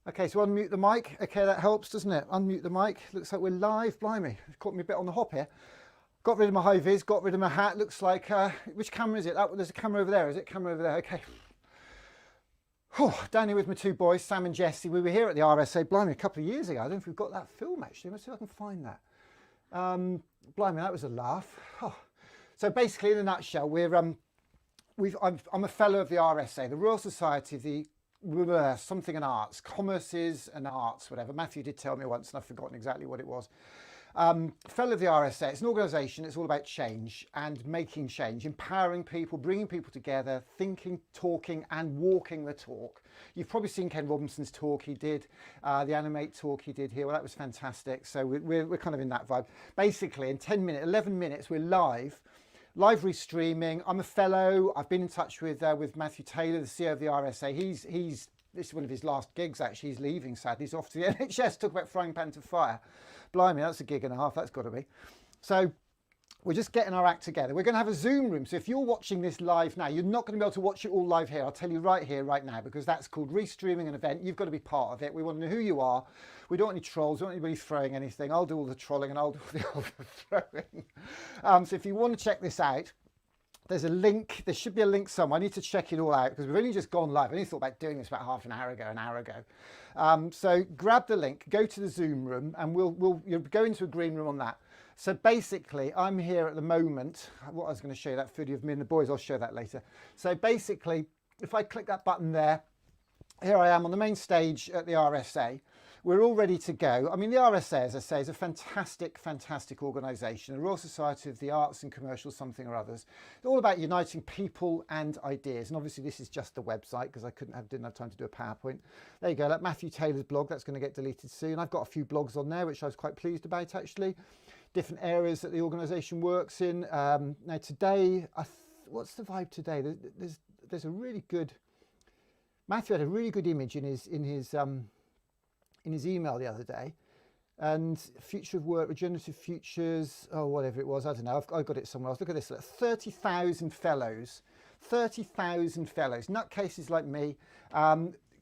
Okay, so unmute the mic. Okay, that helps, doesn't it? Unmute the mic. Looks like we're live. Blimey, it's caught me a bit on the hop here. Got rid of my high vis, got rid of my hat. Looks like, which camera is it? There's a camera over there. Is it camera over there? Okay. Down here with my two boys, Sam and Jesse. We were here at the RSA, blimey, a couple of years ago. I don't know if we've got that film actually. Let's see if I can find that. Blimey, that was a laugh. So basically, in a nutshell, I'm a fellow of the RSA, the Royal Society of the something and arts, commerces and arts, whatever. Matthew did tell me once and I've forgotten exactly what it was. Fellow of the RSA, it's an organisation, it's all about change and making change, empowering people, bringing people together, thinking, talking and walking the talk. You've probably seen Ken Robinson's talk he did, the Animate talk he did here. Well, that was fantastic. So we're kind of in that vibe. Basically, in 11 minutes, we're live restreaming. I'm a fellow. I've been in touch with Matthew Taylor, the CEO of the RSA. This is one of his last gigs actually. He's leaving, sadly. He's off to the NHS. Talk about frying pan to fire. Blimey, that's a gig and a half. That's got to be. So we're just getting our act together. We're going to have a Zoom room. So if you're watching this live now, you're not going to be able to watch it all live here. I'll tell you right here, right now, because that's called restreaming an event. You've got to be part of it. We want to know who you are. We don't want any trolls. We don't want anybody throwing anything. I'll do all the trolling and I'll do all the overthrowing. So if you want to check this out, there's a link. There should be a link somewhere. I need to check it all out because we've only just gone live. I only thought about doing this about half an hour ago. So grab the link, go to the Zoom room, and you'll go into a green room on that. So basically, I'm here at the moment. What I was going to show you, that video of me and the boys, I'll show that later. So basically, if I click that button there, here I am on the main stage at the RSA. We're all ready to go. I mean, the RSA, as I say, is a fantastic, fantastic organisation, the Royal Society of the Arts and Commercial something or others. It's all about uniting people and ideas. And obviously, this is just the website because I didn't have time to do a PowerPoint. There you go. Like Matthew Taylor's blog, that's going to get deleted soon. I've got a few blogs on there, which I was quite pleased about, actually. Different areas that the organisation works in. Now, today, what's the vibe today? There's a really good. Matthew had a really good image in his email the other day, and future of work, regenerative futures, whatever it was, I don't know, I've got it somewhere else. Look at this, 30,000 fellows, nutcases like me,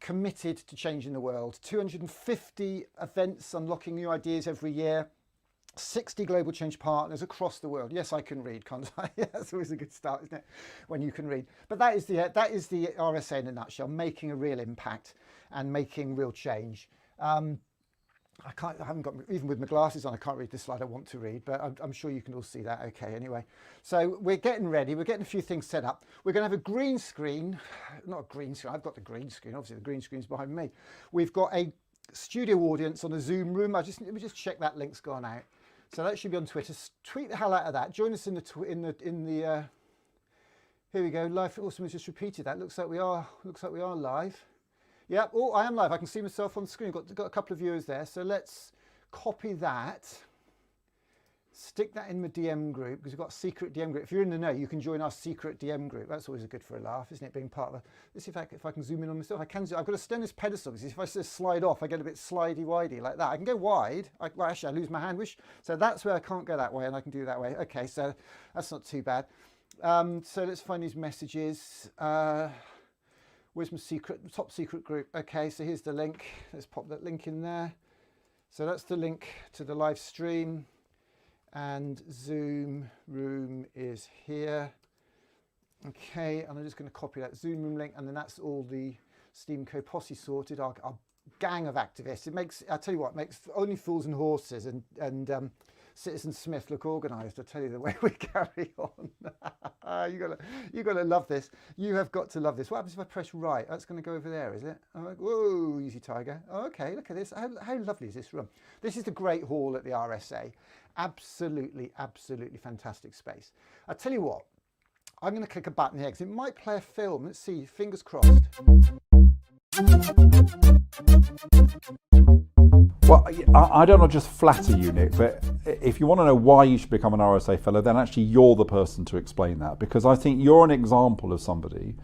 committed to changing the world. 250 events unlocking new ideas every year, 60 global change partners across the world. Yes, I can read, can't I? Yeah, that's always a good start, isn't it, when you can read. But that is the RSA in a nutshell, making a real impact and making real change. I haven't got, even with my glasses on, I can't read the slide I want to read, but I'm sure you can all see that okay anyway. So we're getting ready, we're getting a few things set up. We're going to have a green screen, not a green screen, I've got the green screen, obviously the green screen's behind me. We've got a studio audience on a Zoom room. Let me just check that link's gone out. So that should be on Twitter. Tweet the hell out of that. Join us in the here we go, live. Awesome, just repeated that. Looks like we are live. Yeah, I am live. I can see myself on the screen. Got a couple of viewers there. So let's copy that, stick that in the DM group, because we've got a secret DM group. If you're in the know, you can join our secret DM group. That's always good for a laugh, isn't it? Being part of a. Let's see if I can zoom in on myself. I can. I've got to stand this pedestal because if I just slide off, I get a bit slidey-widey like that. I can go wide. Well, actually, I lose my hand. So that's where I can't go that way, and I can do that way. Okay, so that's not too bad. So let's find these messages. Where's my top secret group? Okay, so here's the link. Let's pop that link in there. So that's the link to the live stream, and Zoom room is here. Okay, and I'm just going to copy that Zoom room link, and then that's all the Steamco posse sorted. Our gang of activists. I tell you what, it makes only fools and horses and Citizen Smith look organised. I tell you, the way we carry on. you got to love this. You have got to love this. What happens if I press right? That's going to go over there, is it? Whoa, easy tiger. Okay, look at this. How lovely is this room? This is the Great Hall at the RSA. Absolutely, absolutely fantastic space. I tell you what, I'm going to click a button here because it might play a film. Let's see, fingers crossed. Well, I don't know, just flatter you, Nick, but if you want to know why you should become an RSA fellow, then actually you're the person to explain that, because I think you're an example of somebody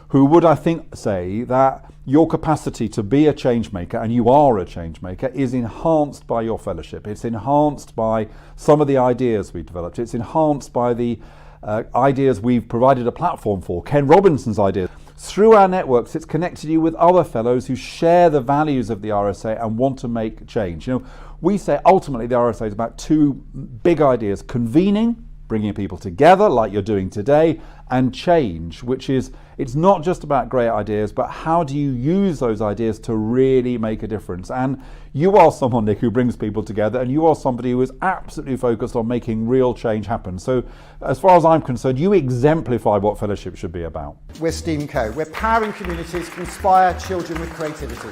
who would, I think, say that your capacity to be a change maker, and you are a change maker, is enhanced by your fellowship. It's enhanced by some of the ideas we developed. It's enhanced by the ideas we've provided a platform for, Ken Robinson's ideas. through our networks, it's connected you with other fellows who share the values of the RSA and want to make change. You know, we say ultimately the RSA is about two big ideas: convening, bringing people together like you're doing today, and change, which is, it's not just about great ideas, but how do you use those ideas to really make a difference? And you are someone, Nick, who brings people together, and you are somebody who is absolutely focused on making real change happen. So as far as I'm concerned, you exemplify what fellowship should be about. We're STEAMco. We're powering communities to inspire children with creativity.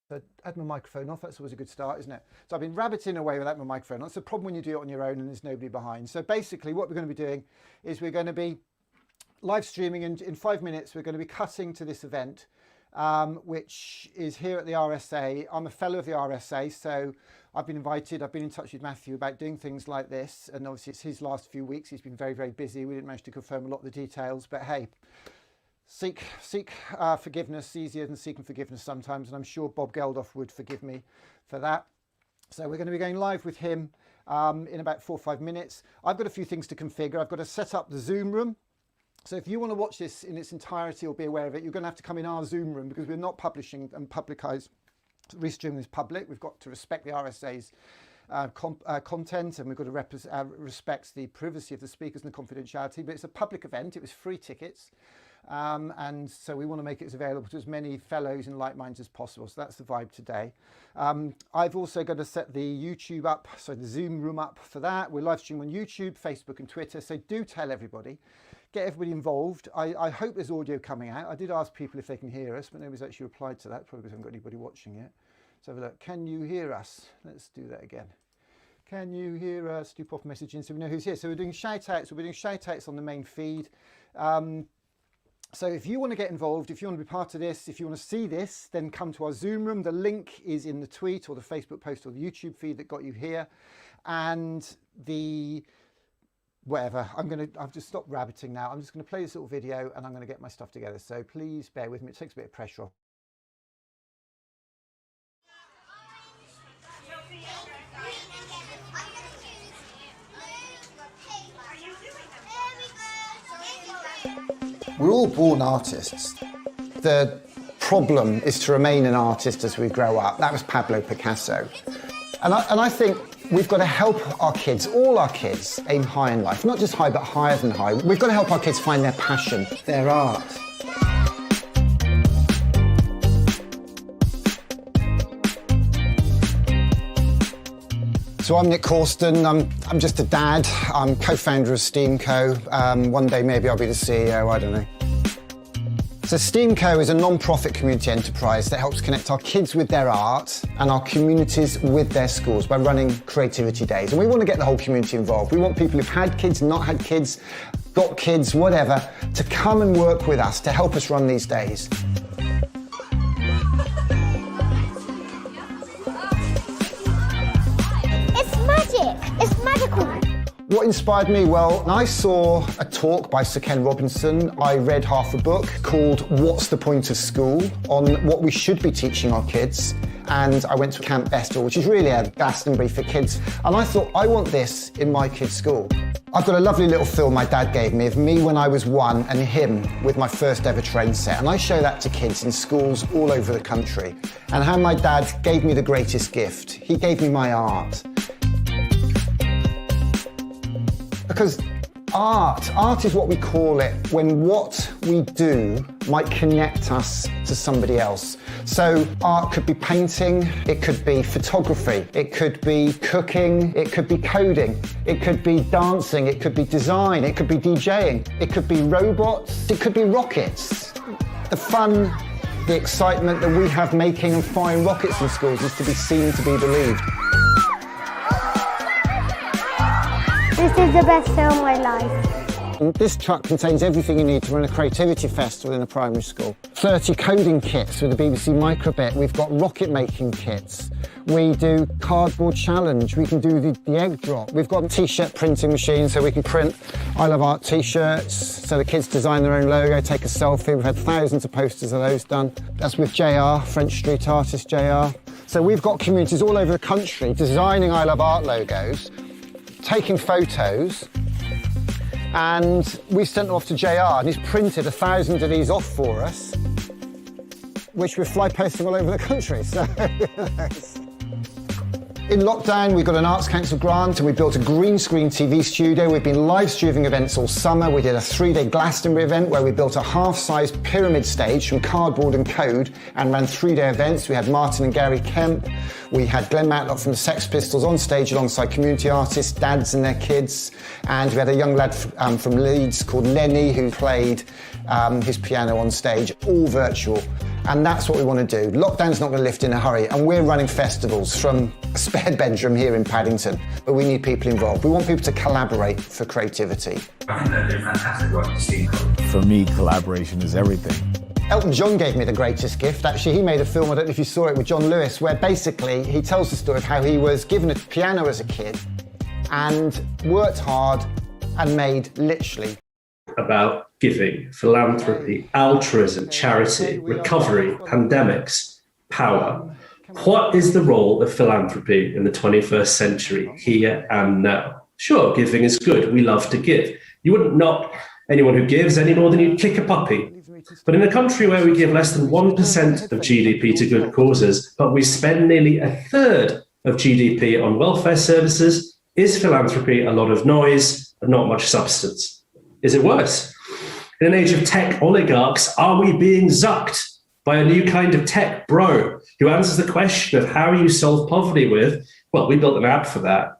So I had my microphone off, that's always a good start, isn't it? So I've been rabbiting away without my microphone on. That's the problem when you do it on your own and there's nobody behind. So basically what we're going to be doing is we're going to be live streaming, and in 5 minutes we're going to be cutting to this event, which is here at the RSA. I'm a fellow of the RSA, so I've been invited. I've been in touch with Matthew about doing things like this, and obviously it's his last few weeks. He's been very, very busy. We didn't manage to confirm a lot of the details, but hey, seek forgiveness easier than seeking forgiveness sometimes, and I'm sure Bob Geldof would forgive me for that. So we're going to be going live with him in about 4 or 5 minutes. I've got a few things to configure. I've got to set up the Zoom room. So if you want to watch this in its entirety or be aware of it, you're going to have to come in our Zoom room, because we're not publishing and restreaming this public. We've got to respect the RSA's content, and we've got to respect the privacy of the speakers and the confidentiality. But it's a public event. It was free tickets. And so we want to make it as available to as many fellows and like minds as possible. So that's the vibe today. I've also got to set the YouTube up, so the Zoom room up for that. We're live streaming on YouTube, Facebook and Twitter. So do tell everybody, get everybody involved. I hope there's audio coming out. I did ask people if they can hear us, but nobody's actually replied to that, probably because I haven't got anybody watching yet. So have a look. Can you hear us? Let's do that again. Can you hear us? Do pop a message in so we know who's here. So we're doing shout outs. We're doing shout outs on the main feed. So if you want to get involved, if you want to be part of this, if you want to see this, then come to our Zoom room. The link is in the tweet or the Facebook post or the YouTube feed that got you here. And the whatever, I've just stopped rabbiting now. I'm just going to play this little video and I'm going to get my stuff together. So please bear with me. It takes a bit of pressure off. We're all born artists. The problem is to remain an artist as we grow up. That was Pablo Picasso. And I think We've got to help our kids, all our kids, aim high in life. Not just high, but higher than high. We've got to help our kids find their passion, their art. So I'm Nick Corsten, I'm just a dad, I'm co-founder of STEAMco. One day maybe I'll be the CEO, I don't know. So STEAMco is a non-profit community enterprise that helps connect our kids with their art and our communities with their schools by running creativity days. And we want to get the whole community involved. We want people who've had kids, not had kids, got kids, whatever, to come and work with us to help us run these days. It's magical. What inspired me? Well, I saw a talk by Sir Ken Robinson. I read half a book called What's the Point of School? On what we should be teaching our kids. And I went to Camp Festival, which is really a Glastonbury for kids. And I thought, I want this in my kids' school. I've got a lovely little film my dad gave me of me when I was 1 and him with my first ever train set. And I show that to kids in schools all over the country. And how my dad gave me the greatest gift. He gave me my art. Because art is what we call it when what we do might connect us to somebody else. So art could be painting, it could be photography, it could be cooking, it could be coding, it could be dancing, it could be design, it could be DJing, it could be robots, it could be rockets. The fun, the excitement that we have making and firing rockets in schools is to be seen, to be believed. This is the best day of my life. This truck contains everything you need to run a creativity festival in a primary school. 30 coding kits with the BBC Microbit. We've got rocket making kits. We do cardboard challenge. We can do the egg drop. We've got a t-shirt printing machine so we can print I Love Art t-shirts. So the kids design their own logo, take a selfie. We've had thousands of posters of those done. That's with JR, French street artist JR. So we've got communities all over the country designing I Love Art logos, taking photos, and we sent them off to JR, and he's printed 1,000 of these off for us, which we're fly posting all over the country. So in lockdown, we got an Arts Council grant and we built a green screen TV studio. We've been live streaming events all summer. We did a 3-day Glastonbury event where we built a half-sized pyramid stage from cardboard and code and ran 3-day events. We had Martin and Gary Kemp. We had Glenn Matlock from the Sex Pistols on stage alongside community artists, dads and their kids. And we had a young lad from Leeds called Lenny who played his piano on stage, all virtual. And that's what we want to do. Lockdown's not going to lift in a hurry, and we're running festivals from a spare bedroom here in Paddington, but we need people involved. We want people to collaborate for creativity. I think they're doing fantastic work with STEAMco. For me, collaboration is everything. Elton John gave me the greatest gift. Actually, he made a film, I don't know if you saw it, with John Lewis, where basically he tells the story of how he was given a piano as a kid and worked hard and made literally about giving, philanthropy, altruism, charity, recovery, pandemics, power. What is the role of philanthropy in the 21st century, here and now? Sure, giving is good. We love to give. You wouldn't knock anyone who gives any more than you'd kick a puppy. But in a country where we give less than 1% of GDP to good causes, but we spend nearly 1/3 of GDP on welfare services, is philanthropy a lot of noise and not much substance? Is it worse? In an age of tech oligarchs, are we being zucked by a new kind of tech bro who answers the question of how you solve poverty with, well, we built an app for that.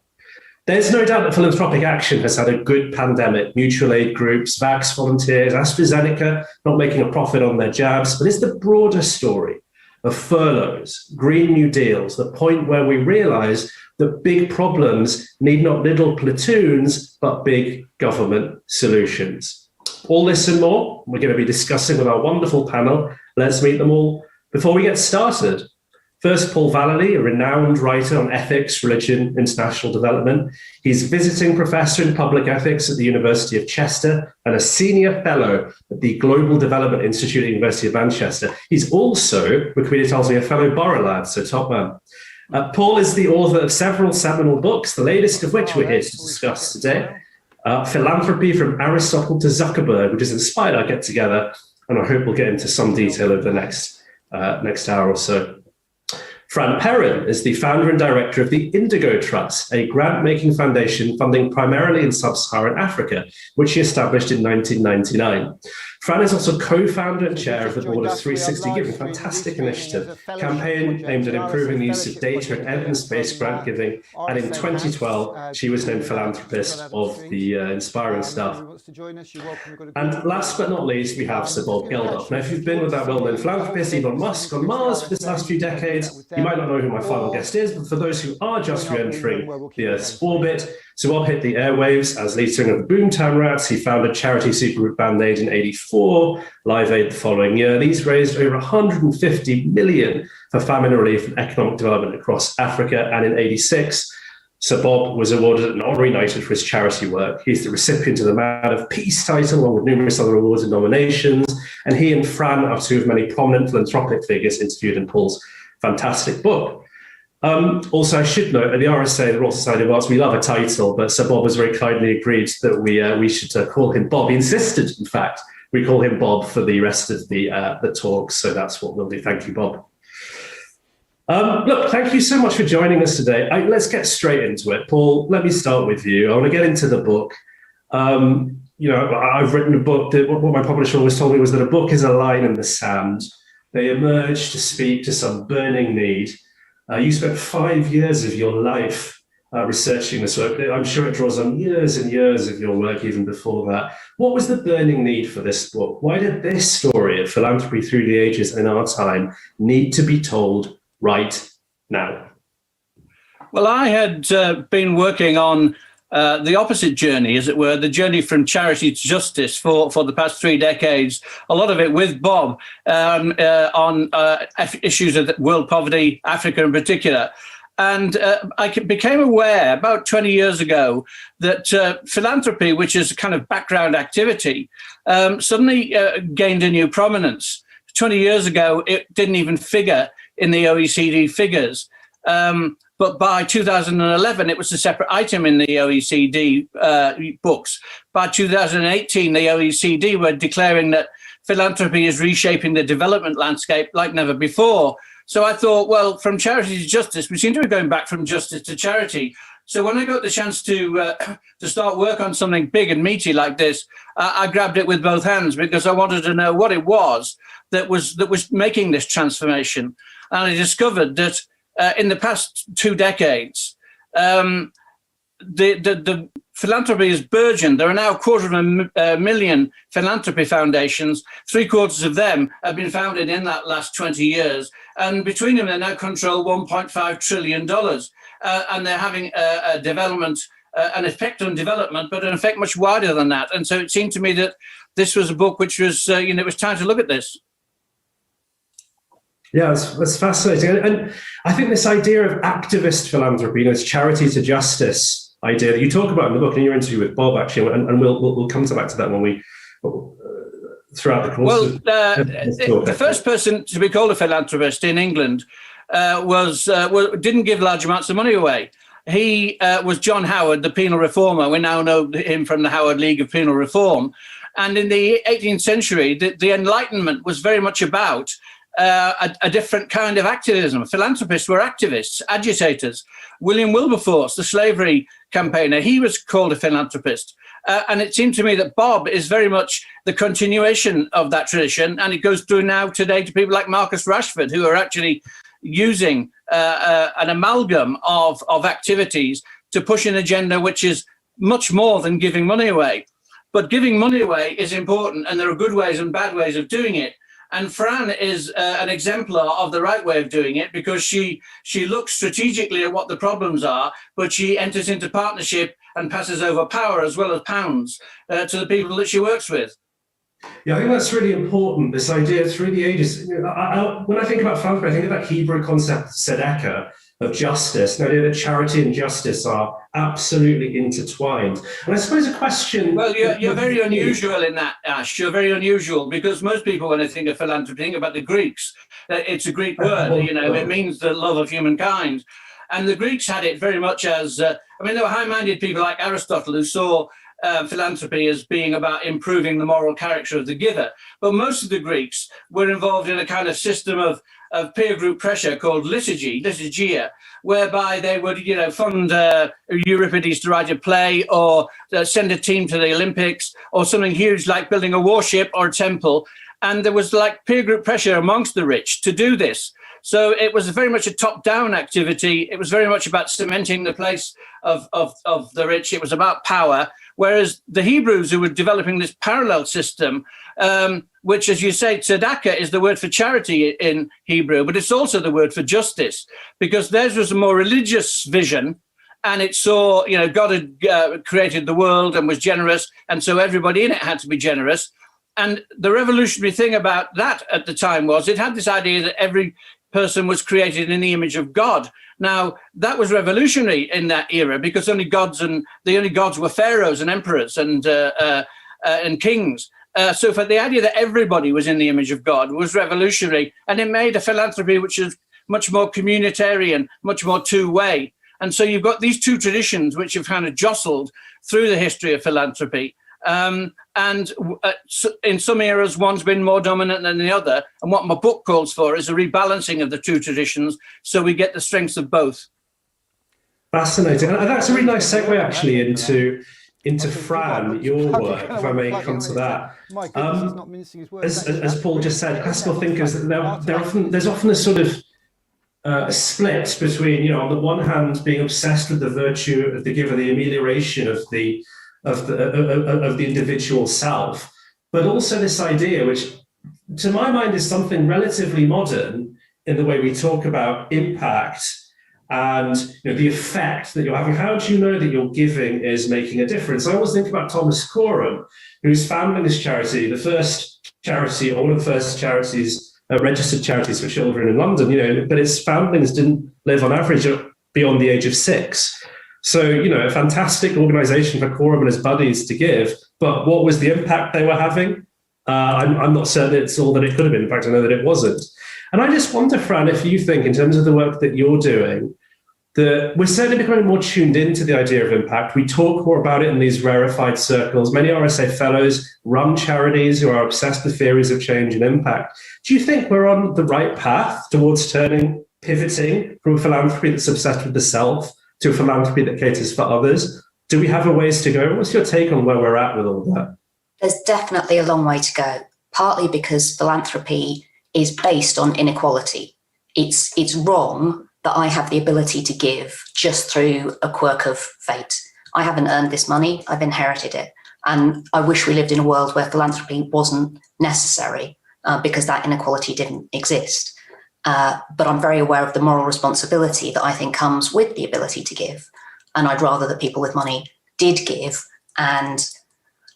There's no doubt that philanthropic action has had a good pandemic. Mutual aid groups, vax volunteers, AstraZeneca not making a profit on their jabs, but it's the broader story of furloughs, Green New Deals, the point where we realize that big problems need not little platoons, but big government solutions. All this and more, we're going to be discussing with our wonderful panel. Let's meet them all before we get started. First, Paul Vallely, a renowned writer on ethics, religion, international development. He's visiting professor in public ethics at the University of Chester and a senior fellow at the Global Development Institute at the University of Manchester. He's also, Wikipedia tells me, a fellow Borough lad, so top man. Paul is the author of several seminal books, the latest of which we're here to discuss today. Philanthropy from Aristotle to Zuckerberg, which has inspired our get-together, and I hope we'll get into some detail over the next hour or so. Fran Perrin is the founder and director of the Indigo Trust, a grant-making foundation funding primarily in sub-Saharan Africa, which he established in 1999. Fran is also co-founder and chair of the board of 360 Giving, a fantastic initiative, campaign aimed at improving the use of data and evidence-based grant giving. And in 2012, she was named Philanthropist of the Inspiring Staff. And last but not least, we have Sir Bob Geldof. Now, if you've been with that well-known philanthropist, Elon Musk, on Mars for this last few decades, you might not know who my final guest is, but for those who are just re-entering the Earth's orbit, Sir Bob hit the airwaves as lead singer of the Boomtown Rats. He founded charity supergroup Band Aid in '84, Live Aid the following year. These raised over 150 million for famine relief and economic development across Africa. And in '86, Sir Bob was awarded an honorary knighthood for his charity work. He's the recipient of the Man of Peace title, along with numerous other awards and nominations. And he and Fran are two of many prominent philanthropic figures interviewed in Paul's fantastic book. Also, I should note, at the RSA, the Royal Society of Arts, we love a title, but Sir Bob has very kindly agreed that we should call him Bob. He insisted, in fact, we call him Bob for the rest of the talk. So that's what we'll do. Thank you, Bob. Look, thank you so much for joining us today. Let's get straight into it. Paul, let me start with you. I want to get into the book. I've written a book. What my publisher always told me was that a book is a line in the sand. They emerge to speak to some burning need. You spent 5 years of your life researching this work. I'm sure it draws on years and years of your work even before that. What was the burning need for this book? Why did this story of philanthropy through the ages in our time need to be told right now? Well, I had been working on the opposite journey, as it were, the journey from charity to justice for the past 3 decades, a lot of it with Bob on issues of world poverty, Africa in particular. And I became aware about 20 years ago that philanthropy, which is a kind of background activity, suddenly gained a new prominence. 20 years ago, it didn't even figure in the OECD figures. But by 2011, it was a separate item in the OECD books. By 2018, the OECD were declaring that philanthropy is reshaping the development landscape like never before. So I thought, well, from charity to justice, we seem to be going back from justice to charity. So when I got the chance to start work on something big and meaty like this, I grabbed it with both hands because I wanted to know what it was that was making this transformation. And I discovered that in the past 2 decades, the philanthropy has burgeoned. There are now 250,000 philanthropy foundations. 3/4 of them have been founded in that last 20 years. And between them, they now control $1.5 trillion. And they're having a development, an effect on development, but an effect much wider than that. And so it seemed to me that this was a book which was, it was time to look at this. Yeah, that's fascinating. And I think this idea of activist philanthropy, this charity to justice idea that you talk about in the book, in your interview with Bob, actually, and we'll come back to that when we, throughout the course. Well, the first person to be called a philanthropist in England didn't give large amounts of money away. He was John Howard, the penal reformer. We now know him from the Howard League of Penal Reform. And in the 18th century, the Enlightenment was very much about a different kind of activism. Philanthropists were activists, agitators. William Wilberforce, the slavery campaigner, he was called a philanthropist. And it seemed to me that Bob is very much the continuation of that tradition. And it goes through now today to people like Marcus Rashford, who are actually using an amalgam of activities to push an agenda which is much more than giving money away. But giving money away is important, and there are good ways and bad ways of doing it. And Fran is an exemplar of the right way of doing it, because she looks strategically at what the problems are, but she enters into partnership and passes over power as well as pounds to the people that she works with. Yeah, I think that's really important, this idea through the ages. When I think about philanthropy, I think of that Hebrew concept, tzedakah, of justice, the idea that charity and justice are absolutely intertwined. And I suppose a question... Well, you're very unusual in that, Ash. You're very unusual, because most people, when they think of philanthropy, think about the Greeks. It's a Greek word, it means the love of humankind. And the Greeks had it very much as... there were high-minded people like Aristotle who saw philanthropy as being about improving the moral character of the giver. But most of the Greeks were involved in a kind of system of of peer group pressure called liturgia, whereby they would, fund Euripides to write a play, or send a team to the Olympics, or something huge like building a warship or a temple. And there was like peer group pressure amongst the rich to do this. So it was very much a top-down activity. It was very much about cementing the place of the rich. It was about power. Whereas the Hebrews, who were developing this parallel system, which, as you say, tzedakah is the word for charity in Hebrew, but it's also the word for justice, because theirs was a more religious vision, and it saw, God had created the world and was generous, and so everybody in it had to be generous. And the revolutionary thing about that at the time was it had this idea that every person was created in the image of God. Now, that was revolutionary in that era, because the only gods were pharaohs and emperors and kings. So for the idea that everybody was in the image of God was revolutionary, and it made a philanthropy which is much more communitarian, much more two-way. And so you've got these two traditions which have kind of jostled through the history of philanthropy. In some eras, one's been more dominant than the other. And what my book calls for is a rebalancing of the two traditions, so we get the strengths of both. Fascinating. And that's a really nice segue, actually, into Fran, your work, if I may come to that. My goodness, he's not mincing his words. As Paul just said, classical thinkers, there's often a sort of a split between, on the one hand, being obsessed with the virtue of the giver, the amelioration of the individual self, but also this idea, which to my mind is something relatively modern in the way we talk about impact and the effect that you're having. How do you know that your giving is making a difference? I always think about Thomas Coram, who's founding this charity, the first charity, or one of the first charities, registered charities for children in London, but its foundlings didn't live on average beyond the age of 6. So, a fantastic organization for Coram and his buddies to give, but what was the impact they were having? I'm not certain it's all that it could have been. In fact, I know that it wasn't. And I just wonder, Fran, if you think, in terms of the work that you're doing, that we're certainly becoming more tuned into the idea of impact. We talk more about it in these rarefied circles. Many RSA fellows run charities who are obsessed with theories of change and impact. Do you think we're on the right path towards pivoting from a philanthropy that's obsessed with the self to a philanthropy that caters for others? Do we have a ways to go? What's your take on where we're at with all of that? There's definitely a long way to go, partly because philanthropy is based on inequality. It's wrong that I have the ability to give just through a quirk of fate. I haven't earned this money, I've inherited it. And I wish we lived in a world where philanthropy wasn't necessary because that inequality didn't exist. But I'm very aware of the moral responsibility that I think comes with the ability to give. And I'd rather that people with money did give. And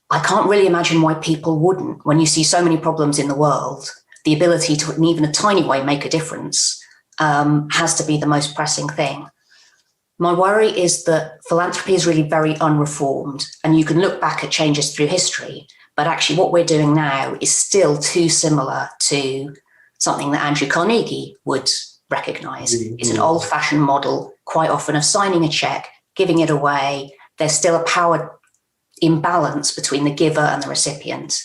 I can't really imagine why people wouldn't. When you see so many problems in the world, the ability to, in even a tiny way, make a difference has to be the most pressing thing. My worry is that philanthropy is really very unreformed. And you can look back at changes through history, but actually what we're doing now is still too similar to something that Andrew Carnegie would recognize. It's an old-fashioned model, quite often, of signing a check, giving it away. There's still a power imbalance between the giver and the recipient.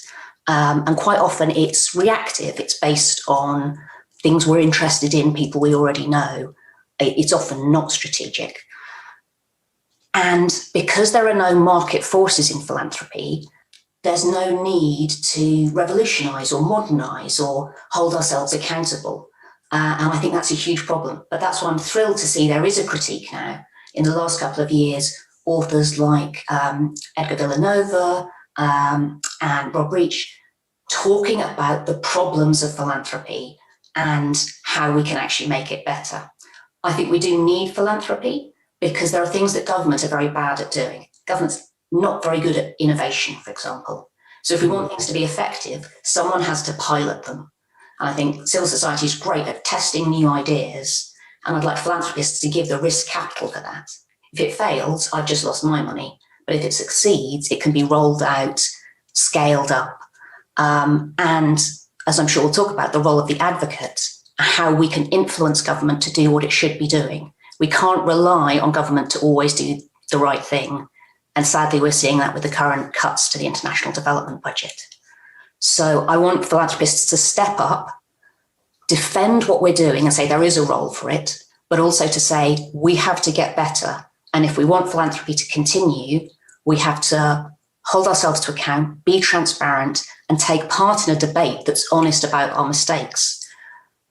And quite often it's reactive. It's based on things we're interested in, people we already know. It's often not strategic. And because there are no market forces in philanthropy, there's no need to revolutionize or modernize or hold ourselves accountable. And I think that's a huge problem. But that's why I'm thrilled to see there is a critique now. In the last couple of years, authors like Edgar Villanova and Rob Reach talking about the problems of philanthropy and how we can actually make it better. I think we do need philanthropy because there are things that governments are very bad at doing. Government's not very good at innovation, for example. So if we want things to be effective, someone has to pilot them. And I think civil society is great at testing new ideas. And I'd like philanthropists to give the risk capital for that. If it fails, I've just lost my money. But if it succeeds, it can be rolled out, scaled up. And as I'm sure we'll talk about, the role of the advocate, how we can influence government to do what it should be doing. We can't rely on government to always do the right thing. And sadly, we're seeing that with the current cuts to the international development budget. So I want philanthropists to step up, defend what we're doing and say there is a role for it, but also to say we have to get better. And if we want philanthropy to continue, we have to hold ourselves to account, be transparent, and take part in a debate that's honest about our mistakes.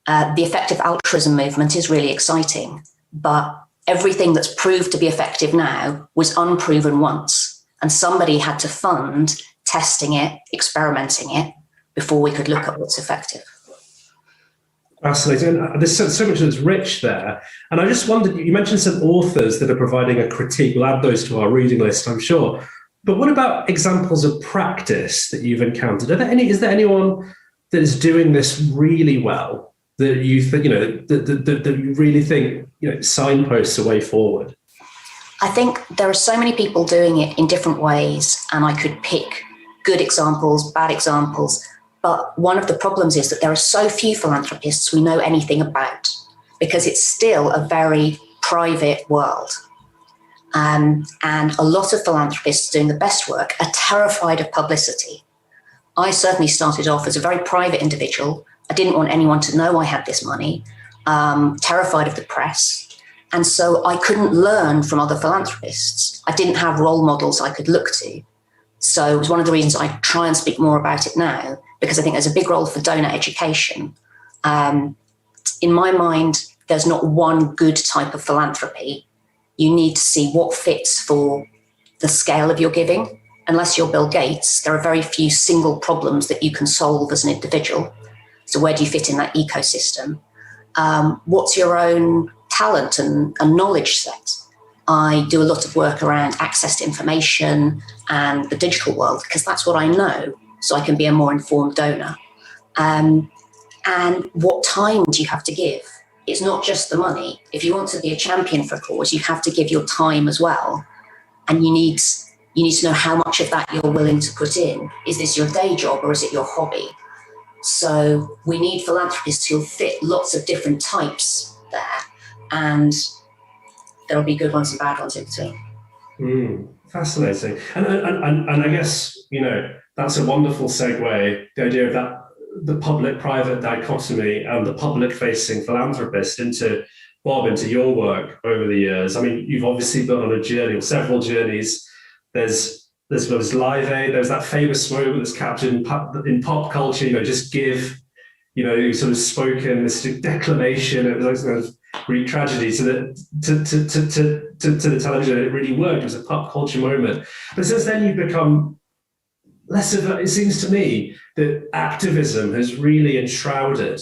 The effective altruism movement is really exciting, but everything that's proved to be effective now was unproven once, and somebody had to fund testing it, experimenting it, before we could look at what's effective. Fascinating. And there's so much that's rich there. And I just wondered, you mentioned some authors that are providing a critique. We'll add those to our reading list, I'm sure. But what about examples of practice that you've encountered? Is there anyone that is doing this really well that you think, that you really think, signposts a way forward? I think there are so many people doing it in different ways, and I could pick good examples, bad examples. But one of the problems is that there are so few philanthropists we know anything about, because it's still a very private world. And a lot of philanthropists doing the best work are terrified of publicity. I certainly started off as a very private individual. I didn't want anyone to know I had this money, terrified of the press. And so I couldn't learn from other philanthropists. I didn't have role models I could look to. So it was one of the reasons I try and speak more about it now, because I think there's a big role for donor education. In my mind, there's not one good type of philanthropy. You need to see what fits for the scale of your giving. Unless you're Bill Gates, there are very few single problems that you can solve as an individual. So where do you fit in that ecosystem? What's your own talent and knowledge set? I do a lot of work around access to information and the digital world, because that's what I know, so I can be a more informed donor. And what time do you have to give? It's not just the money. If you want to be a champion for a cause, you have to give your time as well. And you need to know how much of that you're willing to put in. Is this your day job or is it your hobby? So we need philanthropists who'll fit lots of different types there. And there'll be good ones and bad ones in between. Fascinating. And I guess, that's a wonderful segue, the idea of that, the public-private dichotomy and the public-facing philanthropist into your work over the years. I mean, you've obviously been on a journey, or several journeys. There's Live Aid, there's that famous moment that's captured in pop culture, just give, sort of spoken, this declamation, it was Greek tragedy to the television. It really worked. It was a pop culture moment. But since then, you've become less of it seems to me that activism has really enshrouded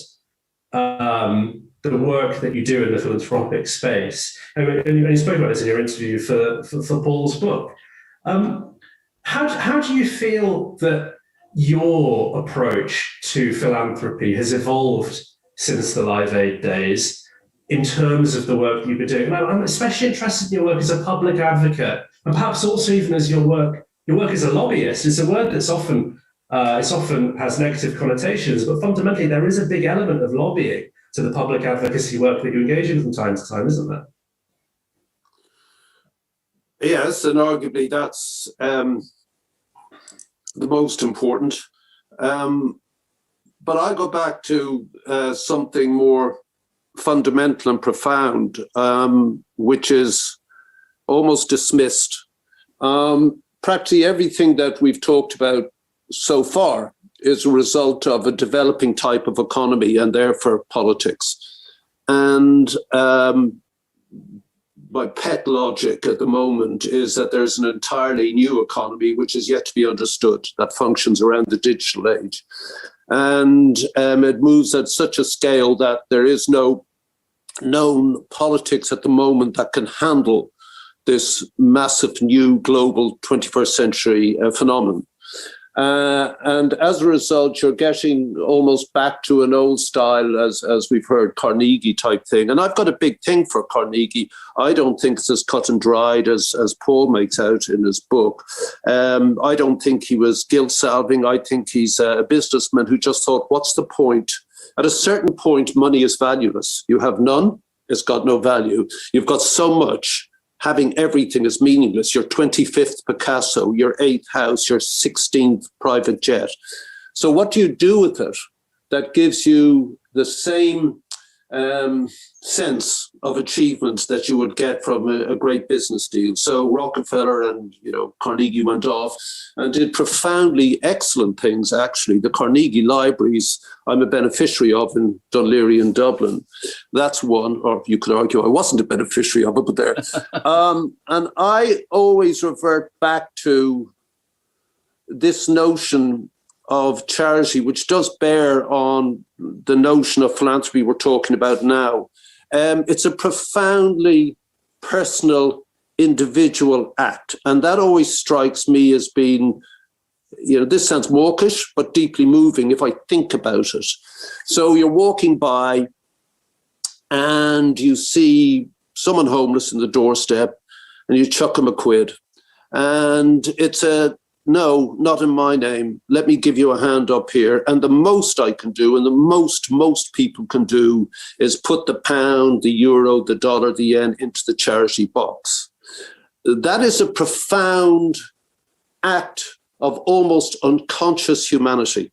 the work that you do in the philanthropic space. And you spoke about this in your interview for Paul's book. How do you feel that your approach to philanthropy has evolved since the Live Aid days in terms of the work you've been doing? And I'm especially interested in your work as a public advocate, and perhaps also even as your work as a lobbyist. It's a word that's often has negative connotations, but fundamentally there is a big element of lobbying to the public advocacy work that you engage in from time to time, isn't there? Yes, and arguably that's the most important. But I go back to something more fundamental and profound, which is almost dismissed. Practically everything that we've talked about so far is a result of a developing type of economy and therefore politics. And my pet logic at the moment is that there's an entirely new economy which is yet to be understood, that functions around the digital age. And it moves at such a scale that there is no known politics at the moment that can handle this massive new global 21st century phenomenon. And as a result, you're getting almost back to an old style, as we've heard, Carnegie type thing. And I've got a big thing for Carnegie. I don't think it's as cut and dried as Paul makes out in his book. I don't think he was guilt salving. I think he's a businessman who just thought, what's the point? At a certain point, money is valueless. You have none, it's got no value. You've got so much. Having everything is meaningless. Your 25th Picasso, your 8th house, your 16th private jet. So what do you do with it? that gives you the same sense of achievement that you would get from a great business deal. So Rockefeller and Carnegie went off and did profoundly excellent things. Actually, the Carnegie Libraries I'm a beneficiary of in Dunleary in Dublin. That's one, or you could argue I wasn't a beneficiary of it, but there. And I always revert back to this notion of charity, which does bear on the notion of philanthropy we're talking about now. It's a profoundly personal, individual act. And that always strikes me as being, this sounds mawkish, but deeply moving if I think about it. So you're walking by and you see someone homeless in the doorstep and you chuck them a quid. And it's no, not in my name. Let me give you a hand up here. And the most I can do, and the most people can do, is put the pound, the euro, the dollar, the yen into the charity box. That is a profound act of almost unconscious humanity.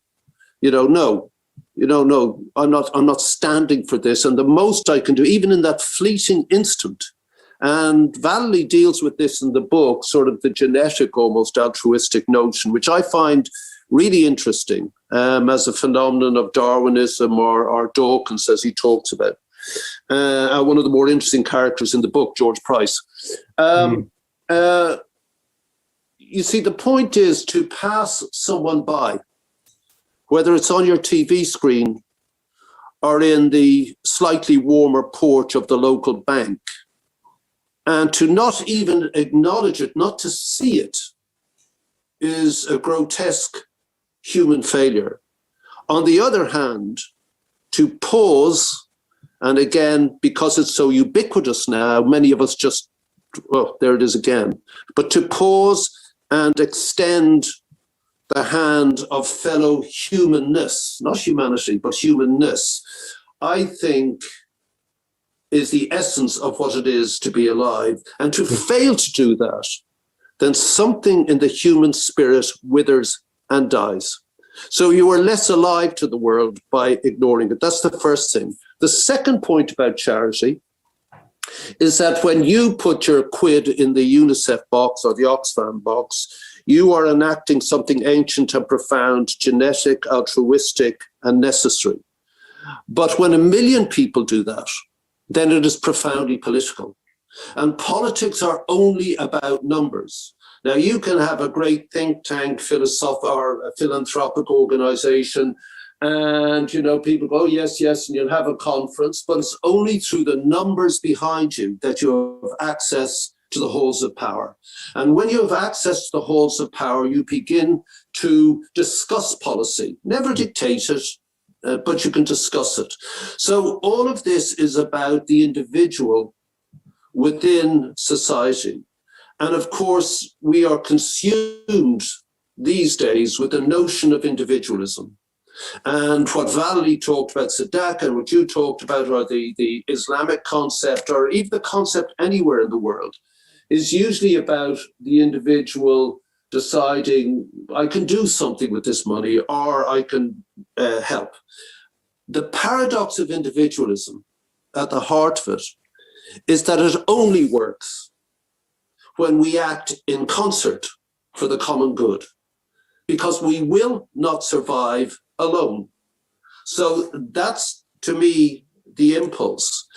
No, I'm not standing for this. And the most I can do, even in that fleeting instant, and Valley deals with this in the book, sort of the genetic, almost altruistic notion, which I find really interesting as a phenomenon of Darwinism or Dawkins, as he talks about. One of the more interesting characters in the book, George Price. You see, the point is to pass someone by, whether it's on your TV screen or in the slightly warmer porch of the local bank, and to not even acknowledge it, not to see it, is a grotesque human failure. On the other hand, to pause, and again, because it's so ubiquitous now, many of us just, there it is again, but to pause and extend the hand of fellow humanness, not humanity, but humanness, I think is the essence of what it is to be alive. And to fail to do that, then something in the human spirit withers and dies. So you are less alive to the world by ignoring it. That's the first thing. The second point about charity is that when you put your quid in the UNICEF box or the Oxfam box, you are enacting something ancient and profound, genetic, altruistic, and necessary. But when 1 million people do that, then it is profoundly political. And politics are only about numbers. Now, you can have a great think tank, or a philanthropic organization, and people go, yes, and you'll have a conference, but it's only through the numbers behind you that you have access to the halls of power. And when you have access to the halls of power, you begin to discuss policy, never dictate it, but you can discuss it. So all of this is about the individual within society. And of course, we are consumed these days with the notion of individualism. And what Valerie talked about, Sadaq, and what you talked about, or the Islamic concept, or even the concept anywhere in the world, is usually about the individual deciding, I can do something with this money, or I can help. The paradox of individualism at the heart of it is that it only works when we act in concert for the common good, because we will not survive alone. So that's, to me, the impulse.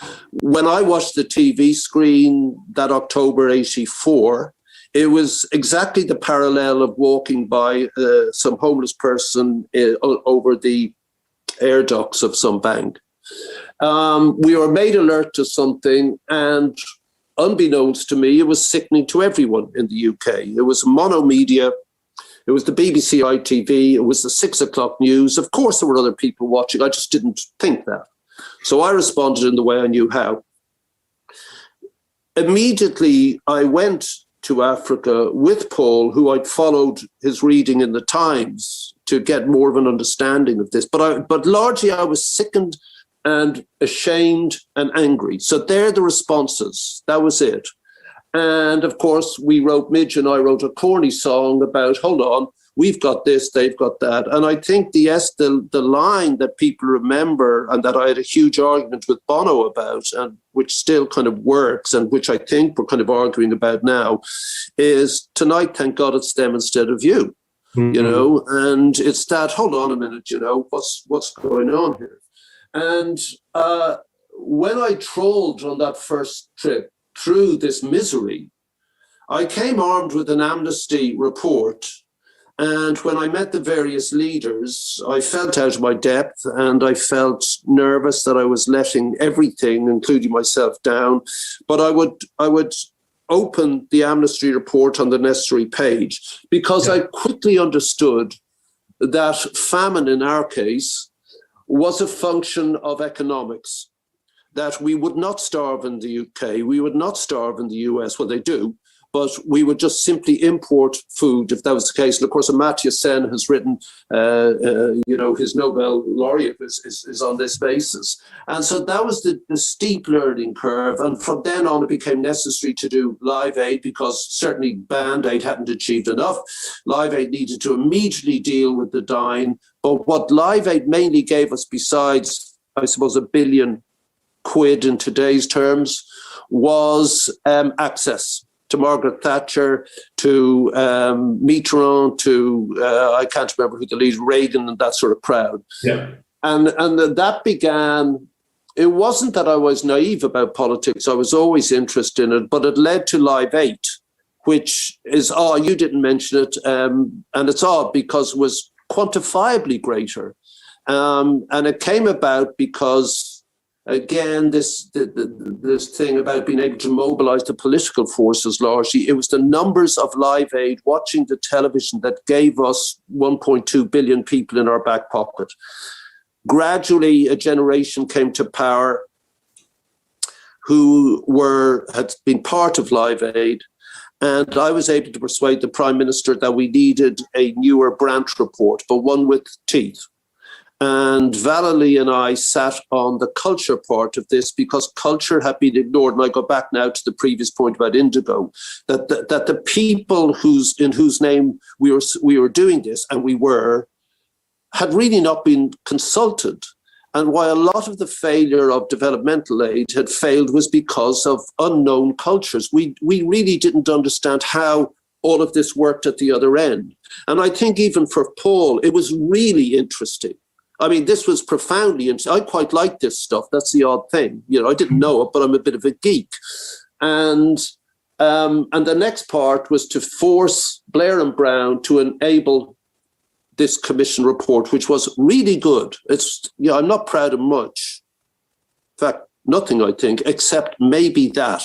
When I watched the TV screen that October 84, it was exactly the parallel of walking by some homeless person over the air ducts of some bank. We were made alert to something, and unbeknownst to me, it was sickening to everyone in the UK. It was monomedia. It was the BBC ITV. It was the 6 o'clock news. Of course, there were other people watching. I just didn't think that. So I responded in the way I knew how. Immediately, I went to Africa with Paul, who I'd followed his reading in the Times to get more of an understanding of this. But largely, I was sickened and ashamed and angry. So they're the responses. That was it. And of course, Midge and I wrote a corny song about, hold on, we've got this, they've got that. And I think the line that people remember, and that I had a huge argument with Bono about, and which still kind of works, and which I think we're kind of arguing about now, is tonight, thank God it's them instead of you. Mm-hmm. You know, and it's that, hold on a minute, you know, what's going on here? And when I trolled on that first trip through this misery, I came armed with an amnesty report. And when I met the various leaders, I felt out of my depth, and I felt nervous that I was letting everything, including myself, down. But I would open the amnesty report on the necessary page, because I quickly understood that famine in our case was a function of economics, that we would not starve in the UK, we would not starve in the US, well, they do, but we would just simply import food if that was the case. And of course, Amartya Sen has written, you know, his Nobel laureate is on this basis. And so that was the steep learning curve. And from then on, it became necessary to do Live Aid, because certainly Band Aid hadn't achieved enough. Live Aid needed to immediately deal with the dying. But what Live Aid mainly gave us, besides, I suppose, £1 billion in today's terms, was access to Margaret Thatcher, to Mitterrand, to I can't remember who the lead, Reagan, and that sort of crowd. Yeah. And that began. It wasn't that I was naive about politics. I was always interested in it, but it led to Live 8, which is, you didn't mention it, and it's odd because it was quantifiably greater. And it came about because, again, this thing about being able to mobilize the political forces largely, it was the numbers of Live Aid watching the television that gave us 1.2 billion people in our back pocket. Gradually, a generation came to power who had been part of Live Aid, and I was able to persuade the Prime Minister that we needed a newer branch report, but one with teeth. And Valerie and I sat on the culture part of this, because culture had been ignored. And I go back now to the previous point about Indigo, that the people in whose name we were doing this, and we were, had really not been consulted. And why a lot of the failure of developmental aid had failed was because of unknown cultures. We really didn't understand how all of this worked at the other end. And I think even for Paul, it was really interesting. I mean, this was profoundly interesting. I quite like this stuff. That's the odd thing. You know, I didn't know it, but I'm a bit of a geek. And the next part was to force Blair and Brown to enable this commission report, which was really good. I'm not proud of much. In fact, nothing, I think, except maybe that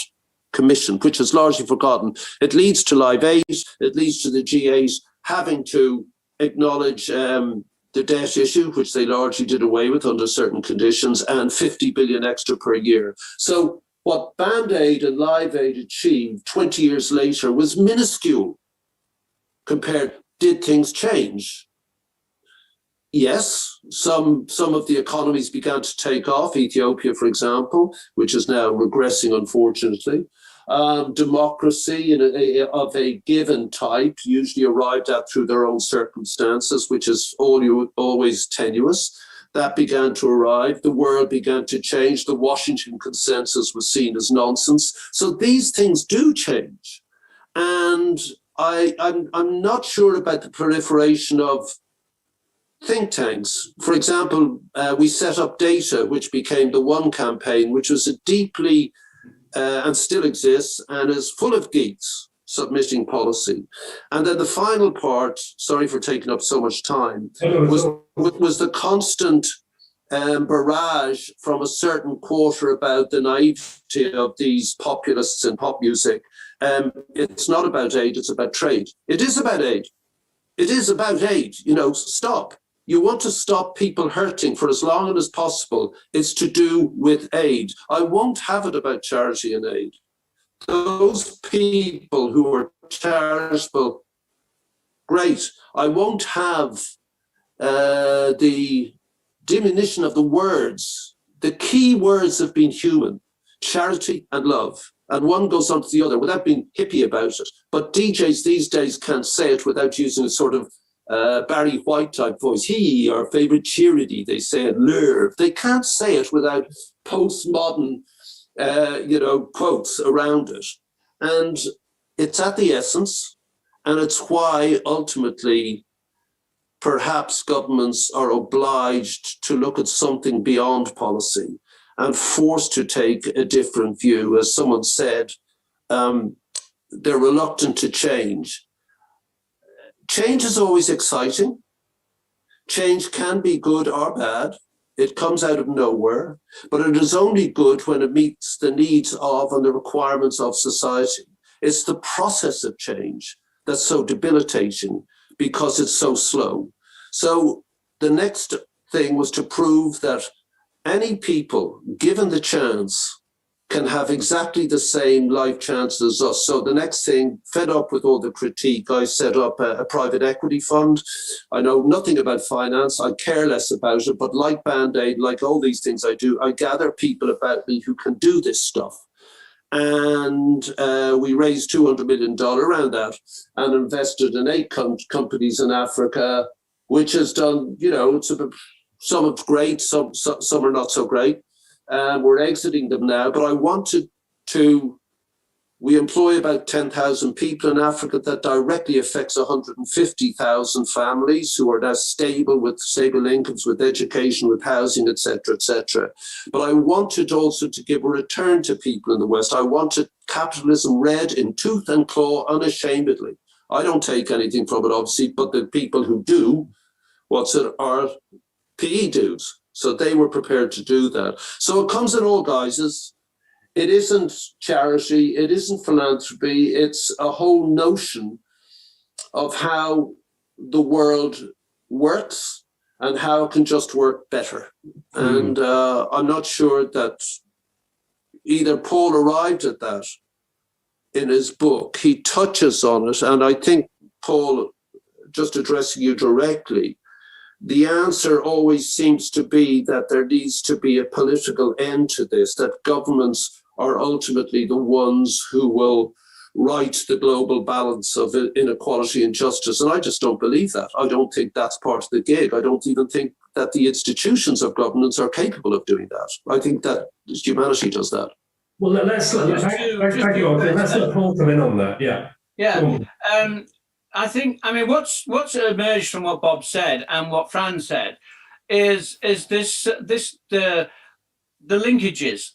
commission, which is largely forgotten. It leads to Live Aid. It leads to the GAs having to acknowledge the debt issue, which they largely did away with under certain conditions, and 50 billion extra per year. So what Band Aid and Live Aid achieved 20 years later was minuscule compared. Did things change? Yes, some of the economies began to take off. Ethiopia, for example, which is now regressing, unfortunately. Democracy of a given type, usually arrived at through their own circumstances, which is always tenuous. That began to arrive. The world began to change. The Washington Consensus was seen as nonsense. So these things do change. And I'm not sure about the proliferation of think tanks. For example, we set up Data, which became the One campaign, which was a deeply and still exists and is full of geeks submitting policy. And then the final part, sorry for taking up so much time, was the constant barrage from a certain quarter about the naivety of these populists in pop music. It's not about aid, it's about trade. It is about aid. It is about aid. You know, stop. You want to stop people hurting for as long as possible. It's to do with aid. I won't have it about charity and aid. Those people who are charitable, great. I won't have the diminution of the words. The key words have been human, charity and love. And one goes on to the other without being hippie about it. But DJs these days can't say it without using a sort of Barry White type voice. He, our favourite charity, they say it, Lurv. They can't say it without postmodern, quotes around it. And it's at the essence, and it's why ultimately perhaps governments are obliged to look at something beyond policy and forced to take a different view. As someone said, they're reluctant to change. Change is always exciting. Change can be good or bad. It comes out of nowhere, but it is only good when it meets the needs of and the requirements of society. It's the process of change that's so debilitating because it's so slow. So the next thing was to prove that any people, given the chance, can have exactly the same life chances as us. So the next thing, fed up with all the critique, I set up a private equity fund. I know nothing about finance. I care less about it, but like Band-Aid, like all these things I do, I gather people about me who can do this stuff. And we raised $200 million around that and invested in 8 companies in Africa, which has done, some are great, some are not so great. We're exiting them now, but I wanted to, we employ about 10,000 people in Africa. That directly affects 150,000 families who are now stable with stable incomes, with education, with housing, etc., etc. But I wanted also to give a return to people in the West. I wanted capitalism read in tooth and claw unashamedly. I don't take anything from it, obviously, but the people who do, are PE dudes. So they were prepared to do that. So it comes in all guises. It isn't charity, it isn't philanthropy, it's a whole notion of how the world works and how it can just work better. And I'm not sure that either Paul arrived at that in his book. He touches on it, and I think, Paul, just addressing you directly, the answer always seems to be that there needs to be a political end to this, that governments are ultimately the ones who will right the global balance of inequality and justice. And I just don't believe that. I don't think that's part of the gig. I don't even think that the institutions of governance are capable of doing that. I think that humanity does that. Well, let's let Paul come in on that. Yeah. Yeah. I think, what's emerged from what Bob said and what Fran said is the linkages.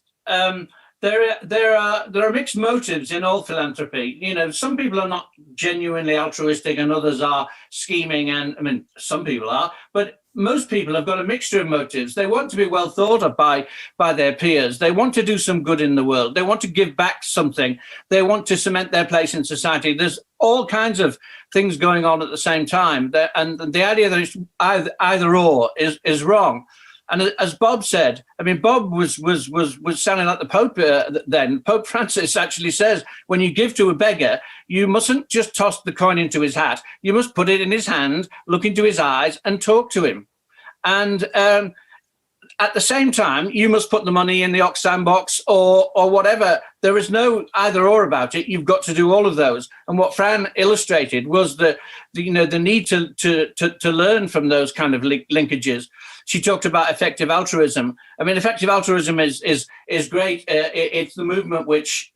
There are mixed motives in all philanthropy. Some people are not genuinely altruistic and others are scheming, and some people are, but most people have got a mixture of motives. They want to be well thought of by their peers. They want to do some good in the world. They want to give back something. They want to cement their place in society. There's all kinds of things going on at the same time. And the idea that it's either or is wrong. And as Bob said, Bob was sounding like the Pope then. Pope Francis actually says, when you give to a beggar, you mustn't just toss the coin into his hat. You must put it in his hand, look into his eyes and talk to him. And at the same time, you must put the money in the Oxfam box or whatever. There is no either or about it. You've got to do all of those. And what Fran illustrated was the need to learn from those kind of linkages. She talked about effective altruism. Effective altruism is great. It's the movement which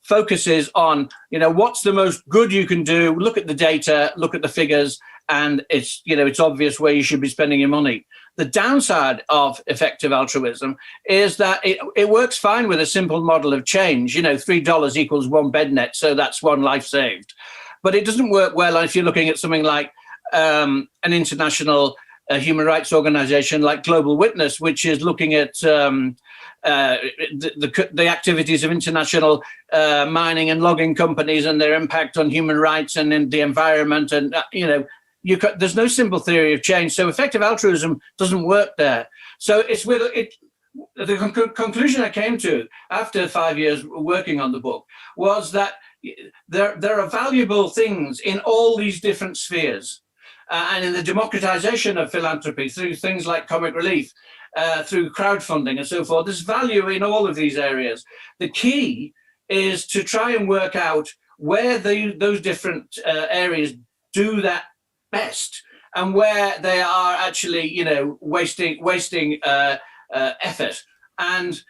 focuses on, what's the most good you can do. Look at the data, look at the figures, and it's obvious where you should be spending your money. The downside of effective altruism is that it works fine with a simple model of change. $3 equals 1 bed net, so that's 1 life saved. But it doesn't work well if you're looking at something like an international human rights organization like Global Witness, which is looking at the activities of international mining and logging companies and their impact on human rights and in the environment. And, there's no simple theory of change. So effective altruism doesn't work there. So it's with it. The conclusion I came to after 5 years working on the book was that there are valuable things in all these different spheres. And in the democratization of philanthropy through things like comic relief, through crowdfunding and so forth, there's value in all of these areas. The key is to try and work out where those different areas do that best and where they are actually, wasting effort. And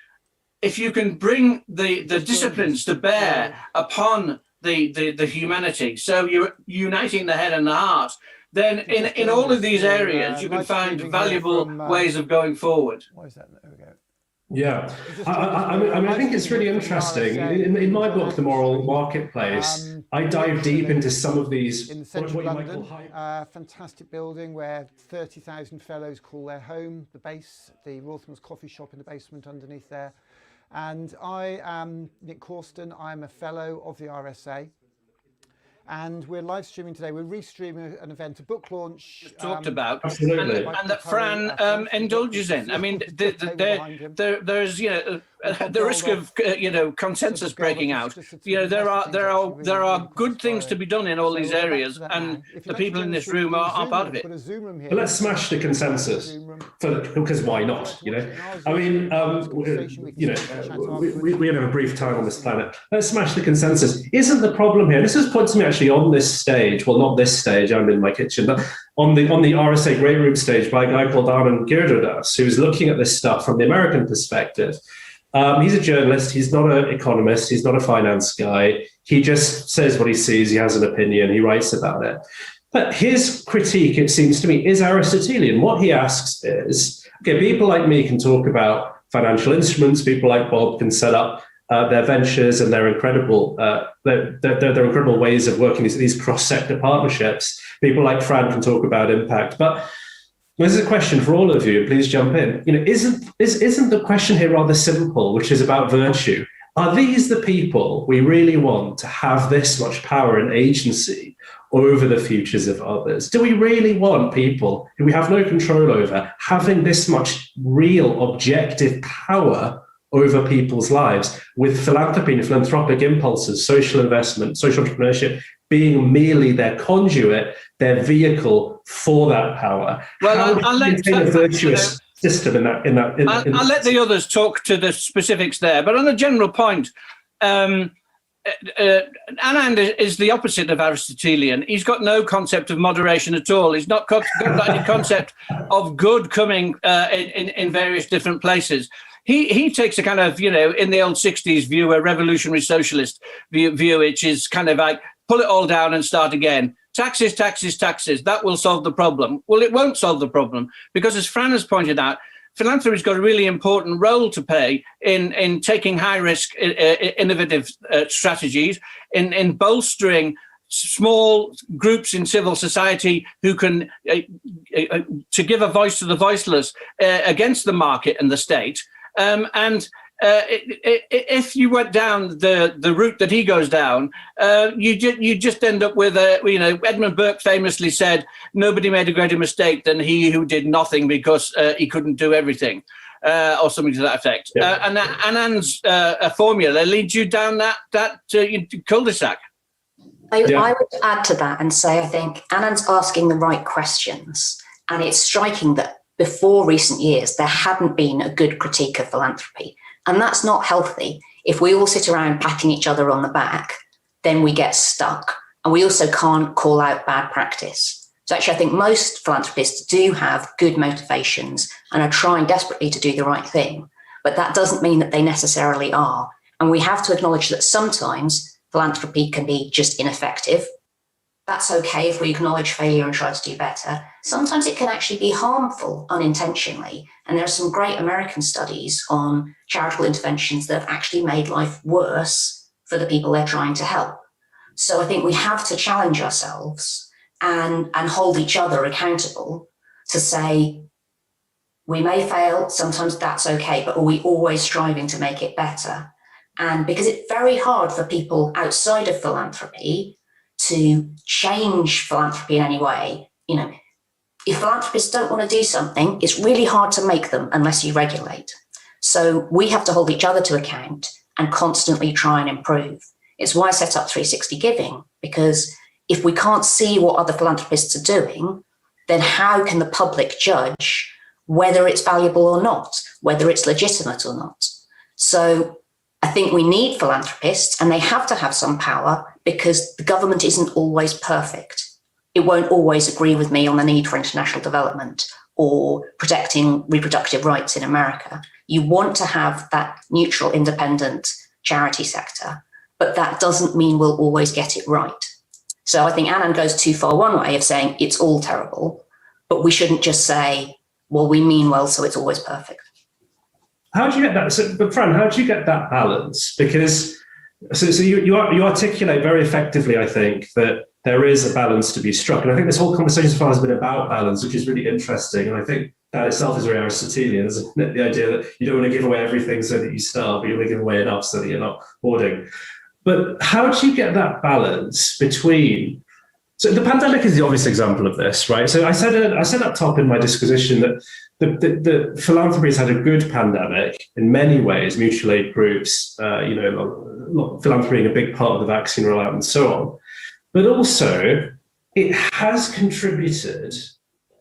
if you can bring the disciplines to bear upon the humanity, so you're uniting the head and the heart, then in all of these areas you can find valuable ways of going forward. What is that? There we go. Yeah, I think it's really interesting. In my book, The Moral Marketplace, I dive deep into some of these. In the centre of London, fantastic building where 30,000 fellows call their home, the base, the Rotham's coffee shop in the basement underneath there. And I am Nick Corston, I'm a fellow of the RSA. And we're live streaming today. We're restreaming an event, a book launch. Talked about, absolutely, and that Fran indulges in. I mean, there's the risk of consensus breaking out. There are good things to be done in all these areas, and the people in this room are part of it. But let's smash the consensus, because why not? I mean, we have a brief time on this planet. Let's smash the consensus. Isn't the problem here? This is put to me actually on this stage. Well, not this stage. I'm in my kitchen, but on the RSA Great Room stage by a guy called Anand Girdadas, who's looking at this stuff from the American perspective. He's a journalist. He's not an economist. He's not a finance guy. He just says what he sees. He has an opinion. He writes about it. But his critique, it seems to me, is Aristotelian. What he asks is, okay, people like me can talk about financial instruments. People like Bob can set up their ventures and their incredible incredible ways of working these cross-sector partnerships. People like Fran can talk about impact. But this is a question for all of you. Please jump in. Isn't the question here rather simple, which is about virtue? Are these the people we really want to have this much power and agency over the futures of others? Do we really want people who we have no control over having this much real objective power over people's lives, with philanthropy and philanthropic impulses, social investment, social entrepreneurship being merely their conduit, their vehicle for that power? Well, I'll let a virtuous system in that. I'll let the others talk to the specifics there, but on a general point, Anand is the opposite of Aristotelian. He's got no concept of moderation at all. He's not got any concept of good coming in various different places. He takes a kind of, in the old 60s view, a revolutionary socialist view, which is kind of like, pull it all down and start again. Taxes, taxes, taxes. That will solve the problem. Well, it won't solve the problem because, as Fran has pointed out, philanthropy's got a really important role to play in taking high-risk, innovative strategies, in bolstering small groups in civil society who can, to give a voice to the voiceless against the market and the state. If you went down the route that he goes down, you just end up with Edmund Burke famously said, nobody made a greater mistake than he who did nothing because he couldn't do everything, or something to that effect. Yeah. And Anand's formula leads you down that cul-de-sac. I would add to that and say, I think Anand's asking the right questions, and it's striking that before recent years, there hadn't been a good critique of philanthropy. And that's not healthy. If we all sit around patting each other on the back, then we get stuck. And we also can't call out bad practice. So actually, I think most philanthropists do have good motivations and are trying desperately to do the right thing. But that doesn't mean that they necessarily are. And we have to acknowledge that sometimes philanthropy can be just ineffective. That's okay if we acknowledge failure and try to do better. Sometimes it can actually be harmful unintentionally. And there are some great American studies on charitable interventions that have actually made life worse for the people they're trying to help. So I think we have to challenge ourselves and hold each other accountable to say, we may fail, sometimes that's okay, but are we always striving to make it better? And because it's very hard for people outside of philanthropy to change philanthropy in any way. If philanthropists don't want to do something, it's really hard to make them unless you regulate. So we have to hold each other to account and constantly try and improve. It's why I set up 360 Giving, because if we can't see what other philanthropists are doing, then how can the public judge whether it's valuable or not, whether it's legitimate or not? So I think we need philanthropists, and they have to have some power because the government isn't always perfect. it won't always agree with me on the need for international development or protecting reproductive rights in America. You want to have that neutral, independent charity sector, but that doesn't mean we'll always get it right. So I think Anand goes too far one way of saying it's all terrible, but we shouldn't just say, well, we mean well, so it's always perfect. How do you get that? So, but Fran, how do you get that balance? Because you articulate very effectively, I think, that there is a balance to be struck. And I think this whole conversation so far has been about balance, which is really interesting. And I think that itself is very Aristotelian, isn't it? The idea that you don't want to give away everything so that you starve, but you want to give away enough so that you're not hoarding. But how do you get that balance between... So the pandemic is the obvious example of this, right? So I said up top in my disquisition that the philanthropy has had a good pandemic in many ways, mutual aid groups, philanthropy being a big part of the vaccine rollout and so on. But also, it has contributed.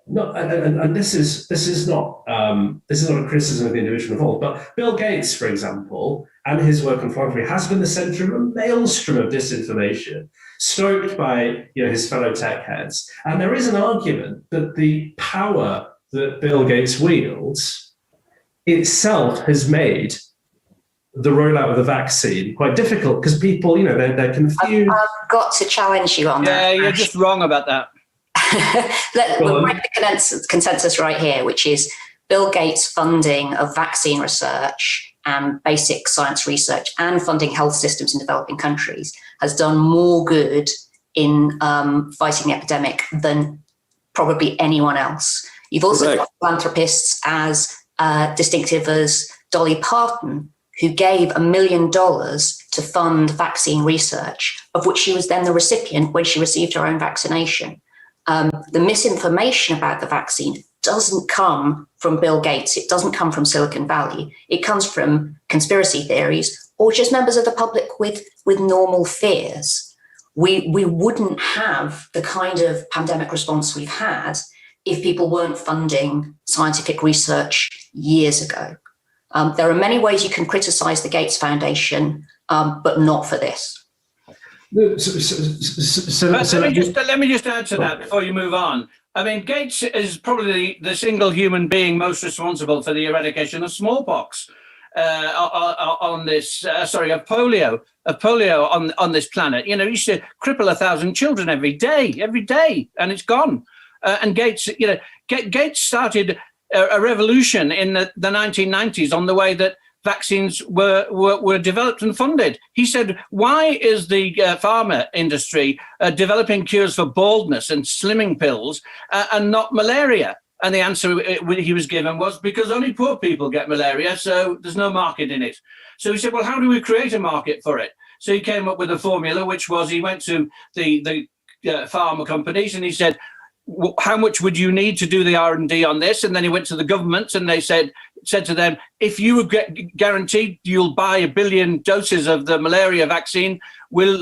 This is not a criticism of the individual involved, but Bill Gates, for example, and his work on philanthropy has been the centre of a maelstrom of disinformation, stoked by his fellow tech heads. And there is an argument that the power that Bill Gates wields itself has made the rollout of the vaccine quite difficult because people, they're confused. I've got to challenge you on that. Yeah, you're just wrong about that. We'll break the consensus right here, which is Bill Gates' funding of vaccine research and basic science research and funding health systems in developing countries has done more good in fighting the epidemic than probably anyone else. You've also got philanthropists as distinctive as Dolly Parton, who gave $1 million to fund vaccine research, of which she was then the recipient when she received her own vaccination. The misinformation about the vaccine doesn't come from Bill Gates. It doesn't come from Silicon Valley. It comes from conspiracy theories or just members of the public with normal fears. We wouldn't have the kind of pandemic response we've had if people weren't funding scientific research years ago. There are many ways you can criticize the Gates Foundation, but not for this. Let me just add to that before you move on. I mean, Gates is probably the single human being most responsible for the eradication of smallpox on this, of polio on this planet. He used to cripple 1,000 children every day, and it's gone. And Gates, Gates started a revolution in the 1990s on the way that vaccines were developed and funded. He said, why is the pharma industry developing cures for baldness and slimming pills and not malaria? And the answer he was given was because only poor people get malaria, so there's no market in it. So he said, well, how do we create a market for it? So he came up with a formula, which was he went to the pharma companies and he said, how much would you need to do the R&D on this? And then he went to the government and they said to them, if you would get guaranteed you'll buy 1 billion doses of the malaria vaccine, will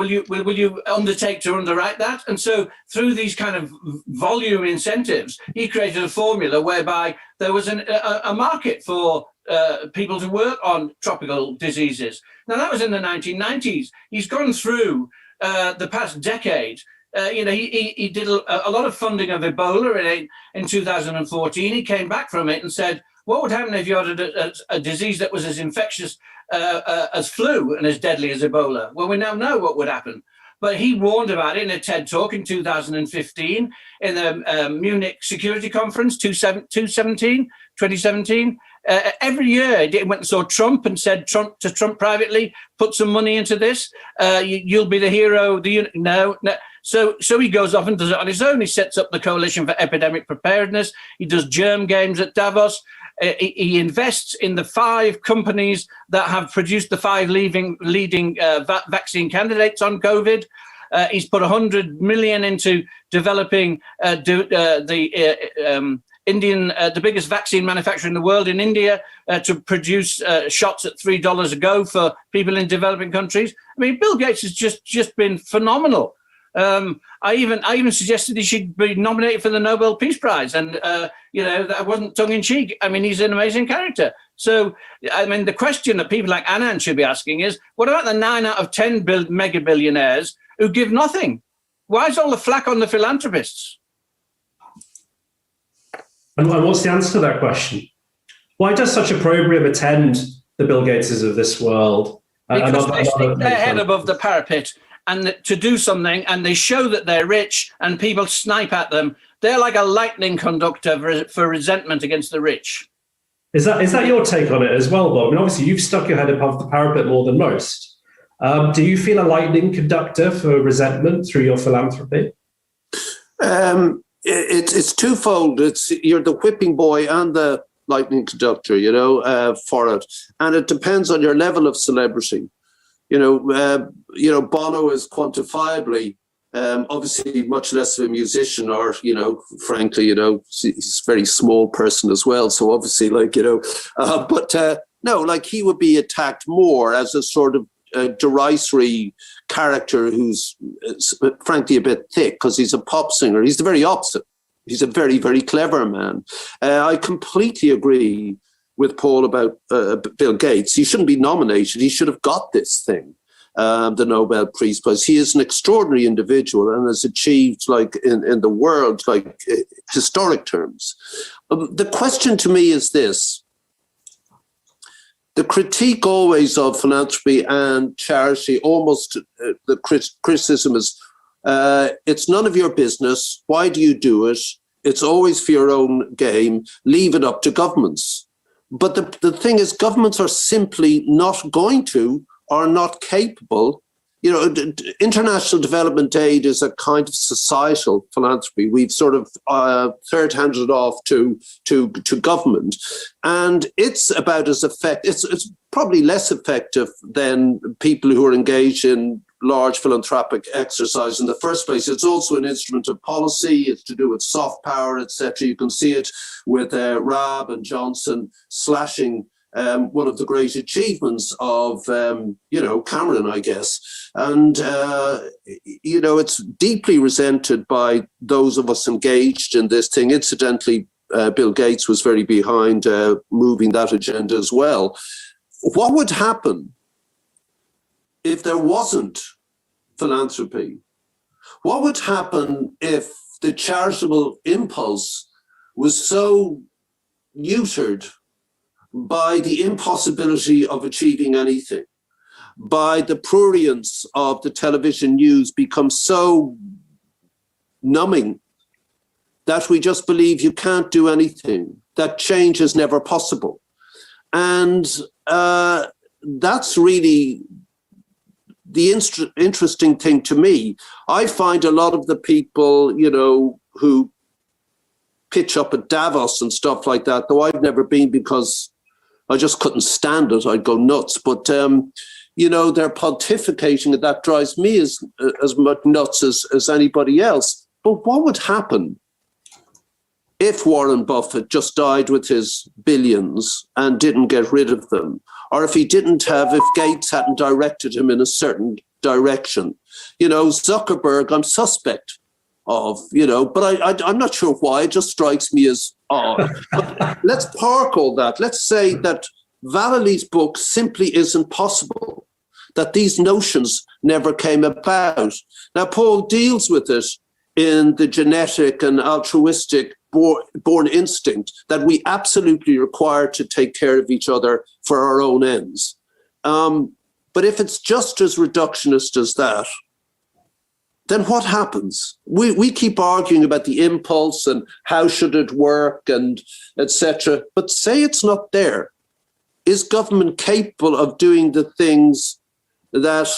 you undertake to underwrite that? And so through these kind of volume incentives, he created a formula whereby there was a market for people to work on tropical diseases. Now that was in the 1990s. He's gone through the past decade. He did a lot of funding of Ebola in 2014. He came back from it and said, what would happen if you had a disease that was as infectious as flu and as deadly as Ebola? Well, we now know what would happen. But he warned about it in a TED talk in 2015 in the Munich Security Conference 2017. Every year he went and saw Trump and said to Trump privately, put some money into this. You'll be the hero. No. So he goes off and does it on his own. He sets up the Coalition for Epidemic Preparedness. He does germ games at Davos. He invests in the 5 companies that have produced the 5 leading vaccine candidates on COVID. He's put 100 million into developing the biggest vaccine manufacturer in the world in India to produce shots at $3 a go for people in developing countries. I mean, Bill Gates has just been phenomenal. I even suggested he should be nominated for the Nobel Peace Prize, and that wasn't tongue in cheek. I mean, he's an amazing character. So, I mean, the question that people like Anand should be asking is, what about the 9 out of 10 mega billionaires who give nothing. Why is all the flack on the philanthropists? And what's the answer to that question? Why does such opprobrium attend the Bill Gateses of this world? Because they stick their head above the parapet and to do something, and they show that they're rich, and people snipe at them. They're like a lightning conductor for resentment against the rich. Is that your take on it as well, Bob? I mean, obviously, you've stuck your head above the parapet more than most. Do you feel a lightning conductor for resentment through your philanthropy? It's twofold. You're the whipping boy and the lightning conductor, for it, and it depends on your level of celebrity. Bono is quantifiably, obviously, much less of a musician, or frankly, he's a very small person as well. So obviously, he would be attacked more as a sort of derisory character who's frankly a bit thick because he's a pop singer. He's the very opposite. He's a very, very clever man. I completely agree with Paul about Bill Gates. He shouldn't be nominated. He should have got this thing, the Nobel Peace Prize. He is an extraordinary individual and has achieved, in the world, historic terms. The question to me is this. The critique always of philanthropy and charity, almost the criticism is, it's none of your business. Why do you do it? It's always for your own game. Leave it up to governments. But the thing is, governments are simply not going to or not capable. International development aid is a kind of societal philanthropy. We've sort of third-handed it off to government, and it's about as effective. It's probably less effective than people who are engaged in large philanthropic exercise in the first place. It's also an instrument of policy. It's to do with soft power, etc. You can see it with Raab and Johnson slashing one of the great achievements of, Cameron, I guess. And, it's deeply resented by those of us engaged in this thing. Incidentally, Bill Gates was very behind moving that agenda as well. What would happen if there wasn't philanthropy? What would happen if the charitable impulse was so neutered by the impossibility of achieving anything, by the prurience of the television news become so numbing that we just believe you can't do anything, that change is never possible? And that's really the interesting thing to me. I find a lot of the people, who pitch up at Davos and stuff like that, though I've never been because I just couldn't stand it. I'd go nuts. But, they're pontificating, and that drives me as much nuts as anybody else. But what would happen if Warren Buffett just died with his billions and didn't get rid of them? Or if Gates hadn't directed him in a certain direction? Zuckerberg, I'm suspect of, but I'm not sure why. It just strikes me as odd. But let's park all that. Let's say that Valéry's book simply isn't possible, that these notions never came about. Now, Paul deals with it in the genetic and altruistic born instinct that we absolutely require to take care of each other for our own ends. But if it's just as reductionist as that, then what happens? We keep arguing about the impulse and how should it work and etc. But say it's not there. Is government capable of doing the things that,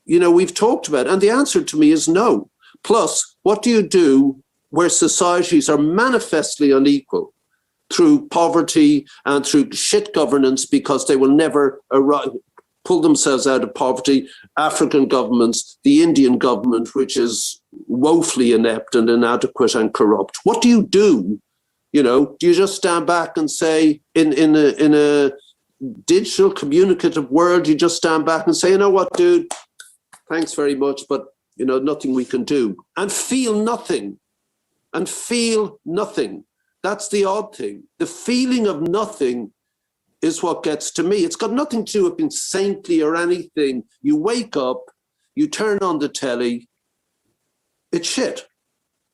we've talked about? And the answer to me is no. Plus, what do you do where societies are manifestly unequal through poverty and through shit governance because they will never pull themselves out of poverty? African governments, the Indian government, which is woefully inept and inadequate and corrupt. What do you do? Do you just stand back and say, in a digital communicative world, you just stand back and say, you know what, dude, thanks very much, but nothing we can do, and feel nothing. That's the odd thing. The feeling of nothing is what gets to me. It's got nothing to do with being saintly or anything. You wake up, you turn on the telly, it's shit.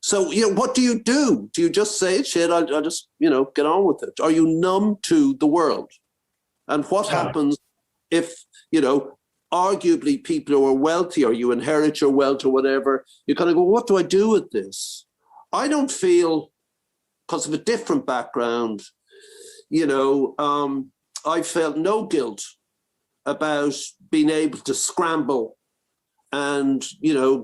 So, what do you do? Do you just say it's shit? I'll just, get on with it. Are you numb to the world? And what happens if, arguably people who are wealthy, or you inherit your wealth or whatever, you kind of go, what do I do with this? I don't feel, because of a different background, I felt no guilt about being able to scramble and,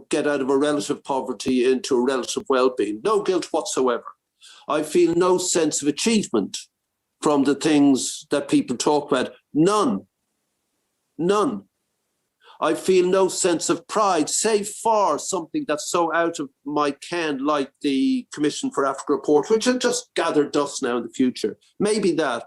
get out of a relative poverty into a relative well-being. No guilt whatsoever. I feel no sense of achievement from the things that people talk about. None. I feel no sense of pride, save for something that's so out of my ken, like the Commission for Africa report, which will just gather dust now in the future. Maybe that,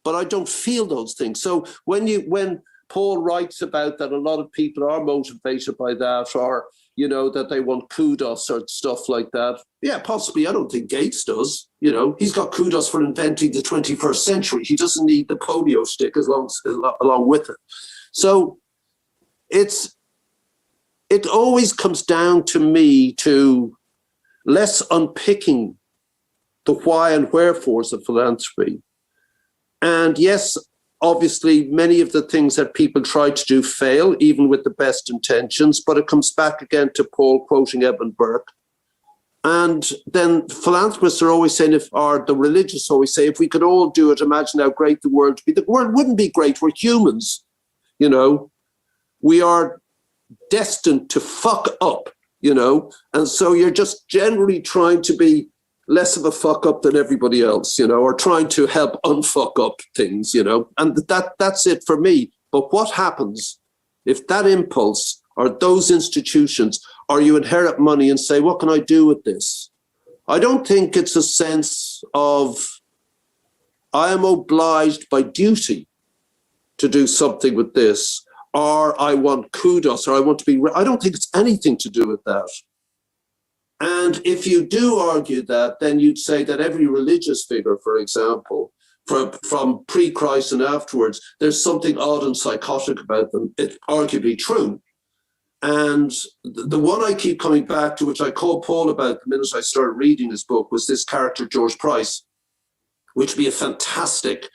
but I don't feel those things. So when Paul writes about that a lot of people are motivated by that, or, that they want kudos or stuff like that. Yeah, possibly. I don't think Gates does. He's got kudos for inventing the 21st century. He doesn't need the polio stick along with it. So it always comes down to me to less unpicking the why and wherefores of philanthropy. And yes, obviously, many of the things that people try to do fail, even with the best intentions, but it comes back again to Paul quoting Edmund Burke. And then philanthropists are always saying, or the religious always say, if we could all do it, imagine how great the world would be. The world wouldn't be great. We're humans, We are destined to fuck up, and so you're just generally trying to be less of a fuck up than everybody else, or trying to help unfuck up things, and that's it for me. But what happens if that impulse or those institutions, or you inherit money and say, what can I do with this? I don't think it's a sense of I am obliged by duty to do something with this, or I want kudos, or I want to be, I don't think it's anything to do with that. And if you do argue that, then you'd say that every religious figure, for example, from pre-Christ and afterwards, there's something odd and psychotic about them. It's arguably true. And the one I keep coming back to, which I called Paul about the minute I started reading his book, was this character, George Price, which would be a fantastic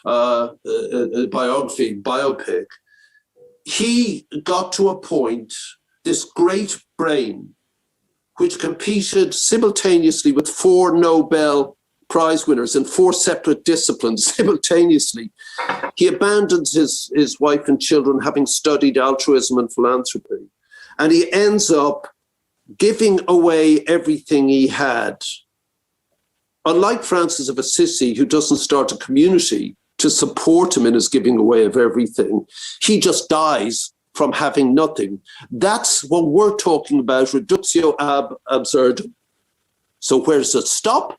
biopic. He got to a point, this great brain, which competed simultaneously with 4 Nobel Prize winners in 4 separate disciplines simultaneously. He abandons his wife and children, having studied altruism and philanthropy, and he ends up giving away everything he had. Unlike Francis of Assisi, who doesn't start a community to support him in his giving away of everything, he just dies from having nothing. That's what we're talking about, reductio ab absurdum. So where does it stop?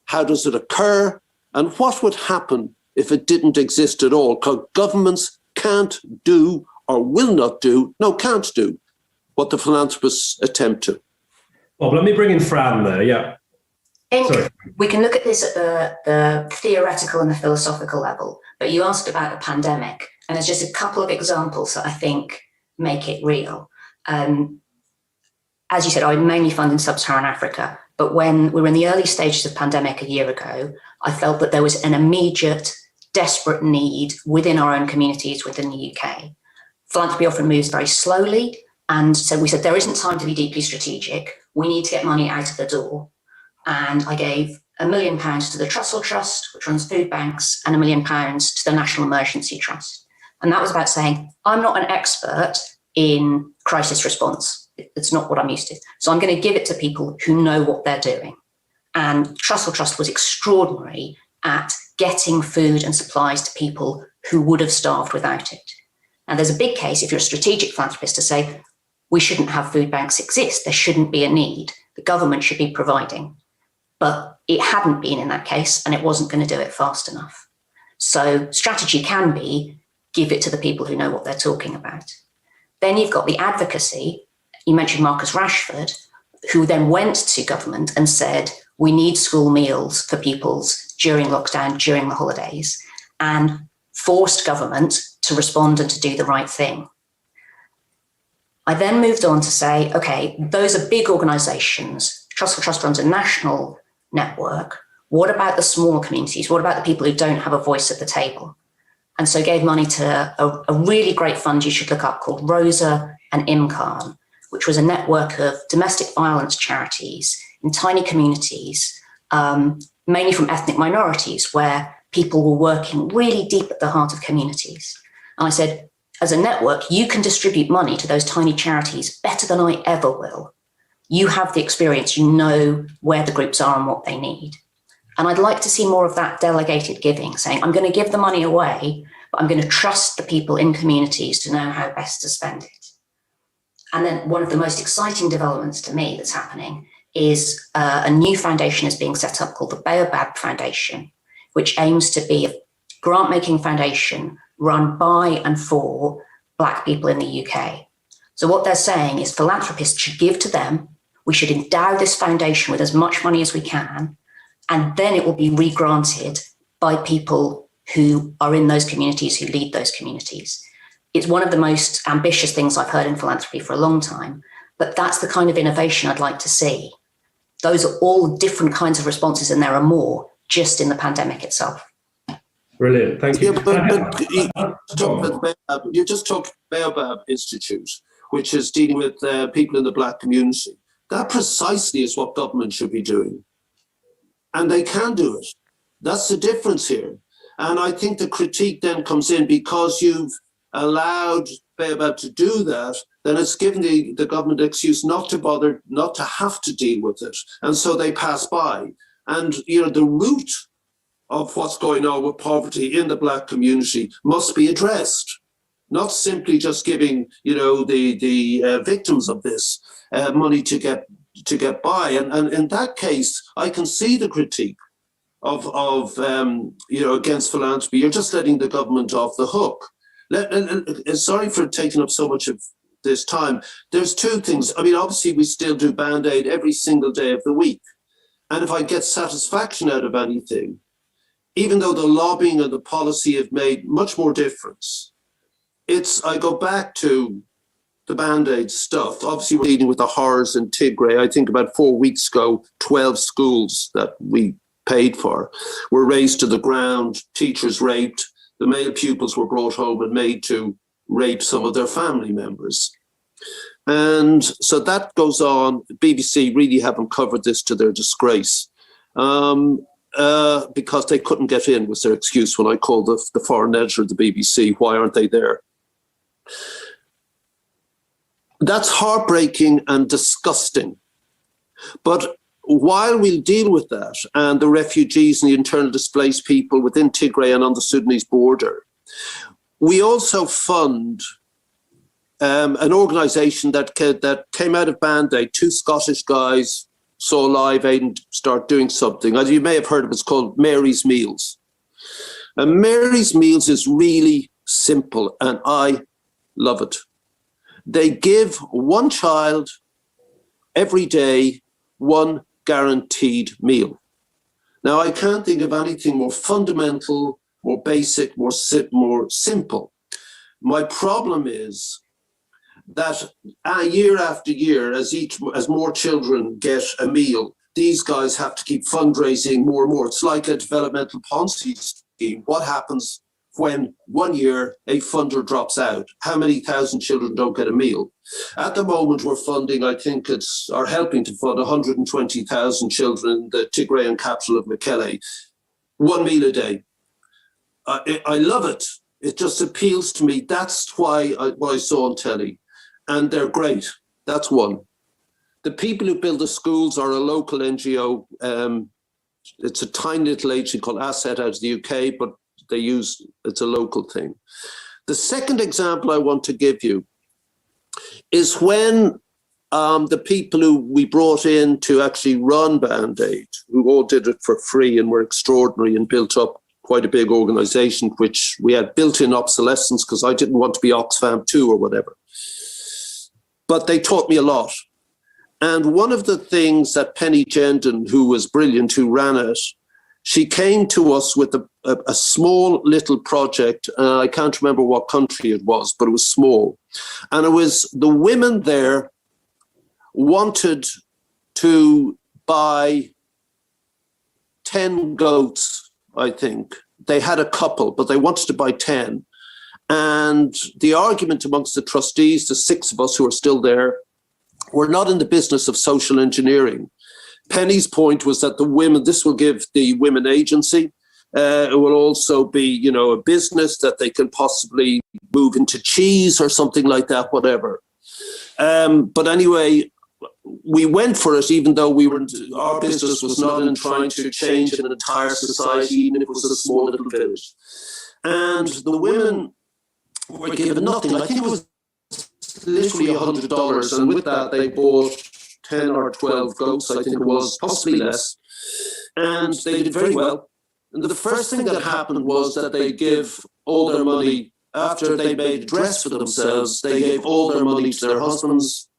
How does it occur? And what would happen if it didn't exist at all? Because governments can't do, or will not do, can't do what the philanthropists attempt to. Bob, let me bring in Fran there, yeah. Sorry. We can look at this at the theoretical and the philosophical level, but you asked about the pandemic, and there's just a couple of examples that I think make it real. As you said, I mainly fund in sub-Saharan Africa, but when we were in the early stages of pandemic a year ago, I felt that there was an immediate, desperate need within our own communities within the UK. Philanthropy often moves very slowly, and so we said there isn't time to be deeply strategic. We need to get money out of the door. And I gave £1 million to the Trussell Trust, which runs food banks, and £1 million to the National Emergency Trust. And that was about saying, I'm not an expert in crisis response. It's not what I'm used to. So I'm going to give it to people who know what they're doing. And Trussell Trust was extraordinary at getting food and supplies to people who would have starved without it. And there's a big case, if you're a strategic philanthropist, to say, we shouldn't have food banks exist. There shouldn't be a need. The government should be providing. But it hadn't been in that case, and it wasn't going to do it fast enough. So strategy can be, give it to the people who know what they're talking about. Then you've got the advocacy. You mentioned Marcus Rashford, who then went to government and said, we need school meals for pupils during lockdown, during the holidays, and forced government to respond and to do the right thing. I then moved on to say, okay, those are big organizations. Trust for Trust runs a national network. What about the smaller communities? What about the people who don't have a voice at the table? And so gave money to a really great fund you should look up called Rosa and IMCAN, which was a network of domestic violence charities in tiny communities, mainly from ethnic minorities, where people were working really deep at the heart of communities. And I said, as a network, you can distribute money to those tiny charities better than I ever will. You have the experience, you know where the groups are and what they need. And I'd like to see more of that delegated giving, saying, I'm going to give the money away, but I'm going to trust the people in communities to know how best to spend it. And then one of the most exciting developments to me that's happening is a new foundation is being set up called the Baobab Foundation, which aims to be a grant-making foundation run by and for Black people in the UK. So what they're saying is philanthropists should give to them. We should endow this foundation with as much money as we can, and then it will be re-granted by people who are in those communities, who lead those communities. It's one of the most ambitious things I've heard in philanthropy for a long time, but that's the kind of innovation I'd like to see. Those are all different kinds of responses, and there are more just in the pandemic itself. Brilliant, thank you. You just talked Baobab Institute, which is dealing with people in the Black community. That precisely is what government should be doing. And they can do it. That's the difference here. And I think the critique then comes in because you've allowed Baobab to do that, then it's given the government excuse not to bother, not to have to deal with it. And so they pass by. And, you know, the root of what's going on with poverty in the Black community must be addressed, not simply just giving, you know, the victims of this money to get by. And in that case, I can see the critique of you know, against philanthropy. You're just letting the government off the hook. Sorry for taking up so much of this time. There's two things. I mean, obviously, we still do Band-Aid every single day of the week. And if I get satisfaction out of anything, even though the lobbying and the policy have made much more difference, I go back to the Band-Aid stuff. Obviously, we're dealing with the horrors in Tigray. I think about 4 weeks ago, 12 schools that we paid for were razed to the ground, teachers raped, the male pupils were brought home and made to rape some of their family members. And so that goes on. BBC really haven't covered this to their disgrace because they couldn't get in, was their excuse when I called the foreign editor of the BBC, why aren't they there? That's heartbreaking and disgusting. But while we'll deal with that and the refugees and the internal displaced people within Tigray and on the Sudanese border, we also fund an organisation that came out of Band-Aid. Two Scottish guys saw Live Aid and start doing something. As you may have heard of, it's called Mary's Meals. And Mary's Meals is really simple, and I love it. They give one child every day one guaranteed meal. Now, I can't think of anything more fundamental, more basic, more simple. My problem is that year after year, as more children get a meal, these guys have to keep fundraising more and more. It's like a developmental Ponzi scheme. What happens when 1 year a funder drops out? How many thousand children don't get a meal? At the moment, we're funding, I think are helping to fund 120,000 children in the Tigrayan capital of Mekelle. 1 meal a day. I love it. It just appeals to me. That's why what I saw on telly. And they're great. That's one. The people who build the schools are a local NGO. It's a tiny little agency called Asset out of the UK, but it's a local thing. The second example I want to give you is when the people who we brought in to actually run Band-Aid, who all did it for free and were extraordinary and built up quite a big organization, which we had built-in obsolescence because I didn't want to be Oxfam 2 or whatever. But they taught me a lot. And one of the things that Penny Gendon, who was brilliant, who ran it, she came to us with a small little project. I can't remember what country it was, but it was small. And it was the women there wanted to buy 10 goats, I think. They had a couple, but they wanted to buy 10. And the argument amongst the trustees, the 6 of us who are still there, we're not in the business of social engineering. Penny's point was that the women, this will give the women agency. It will also be, a business that they can possibly move into cheese or something like that, whatever. But anyway, we went for it, even though our business was not in trying to change an entire society, even if it was a small little village. And the women were given nothing. I think it was literally $100, and with that they bought 10 or 12 goats, I think it was, possibly less, and they did very well. And the first thing that happened was that they give all their money, after they made a dress for themselves, they gave all their money to their husbands,